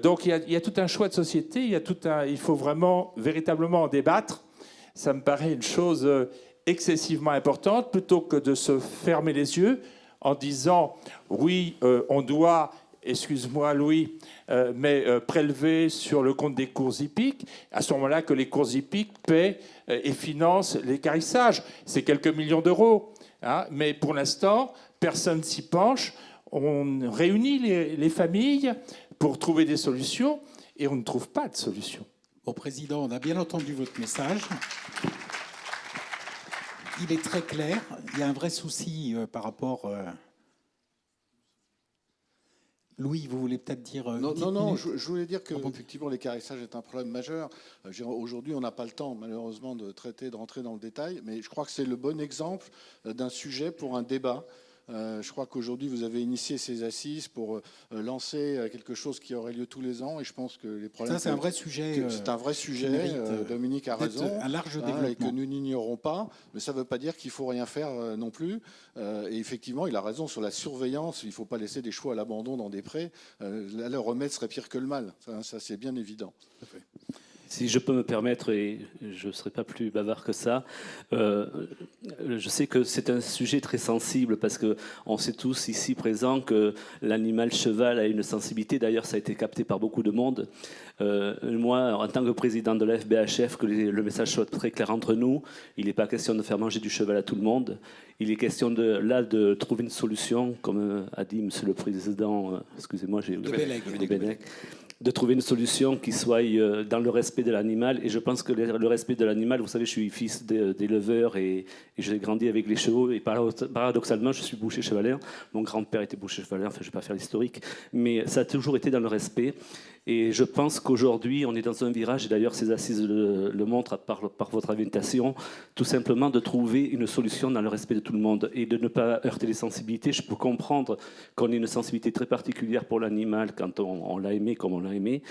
Donc il y a tout un choix de société, il faut vraiment véritablement en débattre. Ça me paraît une chose excessivement importante, plutôt que de se fermer les yeux en disant oui, on doit, excuse-moi Louis, mais prélever sur le compte des cours hippiques, à ce moment-là que les cours hippiques paient et financent l'équarrissage. C'est quelques millions d'euros, hein, mais pour l'instant, personne ne s'y penche. On réunit les familles pour trouver des solutions et on ne trouve pas de solution. Bon, Président, on a bien entendu votre message. Il est très clair. Il y a un vrai souci par rapport... Louis, vous voulez peut-être dire... Non, je voulais dire qu'effectivement, l'équarrissage est un problème majeur. Aujourd'hui, on n'a pas le temps, malheureusement, de rentrer dans le détail, mais je crois que c'est le bon exemple d'un sujet pour un débat. Je crois qu'aujourd'hui, vous avez initié ces assises pour lancer quelque chose qui aurait lieu tous les ans. Et je pense que les problèmes... Ça, c'est un vrai sujet. C'est un vrai sujet. Dominique a raison. Un large développement. Et que nous n'ignorons pas. Mais ça ne veut pas dire qu'il ne faut rien faire non plus. Et effectivement, il a raison sur la surveillance. Il ne faut pas laisser des chevaux à l'abandon dans des prés. Là, le remède serait pire que le mal. Ça c'est bien évident. Si je peux me permettre, et je ne serai pas plus bavard que ça, je sais que c'est un sujet très sensible parce qu'on sait tous ici présents que l'animal cheval a une sensibilité. D'ailleurs, ça a été capté par beaucoup de monde. Moi, en tant que président de la FBHF, que le message soit très clair entre nous, il n'est pas question de faire manger du cheval à tout le monde. Il est question de trouver une solution, comme a dit Monsieur le Président, excusez-moi, j'ai de Bellec, de trouver une solution qui soit dans le respect de l'animal. Et je pense que le respect de l'animal, vous savez, je suis fils d'éleveur et j'ai grandi avec les chevaux. Et paradoxalement, je suis boucher chevalin. Mon grand-père était boucher chevalin, enfin, je ne vais pas faire l'historique. Mais ça a toujours été dans le respect. Et je pense qu'aujourd'hui, on est dans un virage, et d'ailleurs ces assises le montrent par votre invitation, tout simplement de trouver une solution dans le respect de tout le monde et de ne pas heurter les sensibilités. Je peux comprendre qu'on ait une sensibilité très particulière pour l'animal quand on l'a aimé comme on l'a aimé,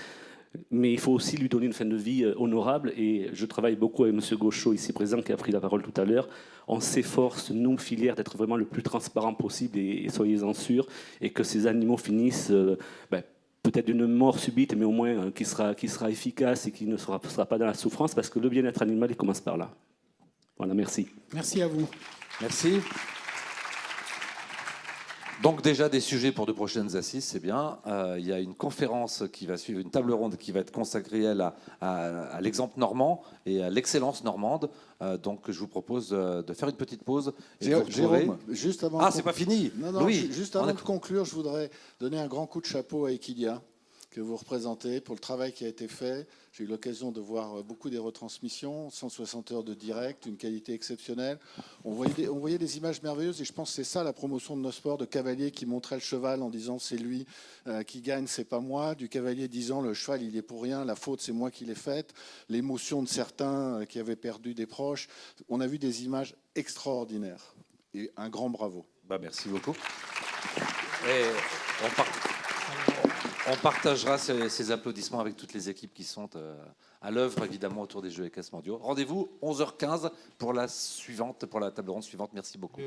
mais il faut aussi lui donner une fin de vie honorable. Et je travaille beaucoup avec M. Gauchot, ici présent, qui a pris la parole tout à l'heure. On s'efforce, nous, filières, d'être vraiment le plus transparent possible, et soyez-en sûrs, et que ces animaux finissent... peut-être d'une mort subite, mais au moins qui sera efficace et qui ne sera pas dans la souffrance, parce que le bien-être animal, il commence par là. Voilà, merci. Merci à vous. Merci. Donc déjà des sujets pour de prochaines assises, c'est bien. Il y a une conférence qui va suivre, une table ronde qui va être consacrée à l'exemple normand et à l'excellence normande. Donc je vous propose de faire une petite pause. Jérôme, juste avant c'est pas fini. Non, Louis, juste avant de conclure, je voudrais donner un grand coup de chapeau à Equidia, que vous représentez, pour le travail qui a été fait. J'ai eu l'occasion de voir beaucoup des retransmissions, 160 heures de direct, une qualité exceptionnelle. On voyait des images merveilleuses, et je pense que c'est ça la promotion de nos sports, de cavalier qui montrait le cheval en disant c'est lui qui gagne, c'est pas moi, du cavalier disant le cheval il est pour rien, la faute c'est moi qui l'ai faite, l'émotion de certains qui avaient perdu des proches. On a vu des images extraordinaires, et un grand bravo. Merci beaucoup. Et on partagera ces applaudissements avec toutes les équipes qui sont à l'œuvre, évidemment, autour des Jeux équestres mondiaux. Rendez-vous 11h15 pour la table ronde suivante. Merci beaucoup.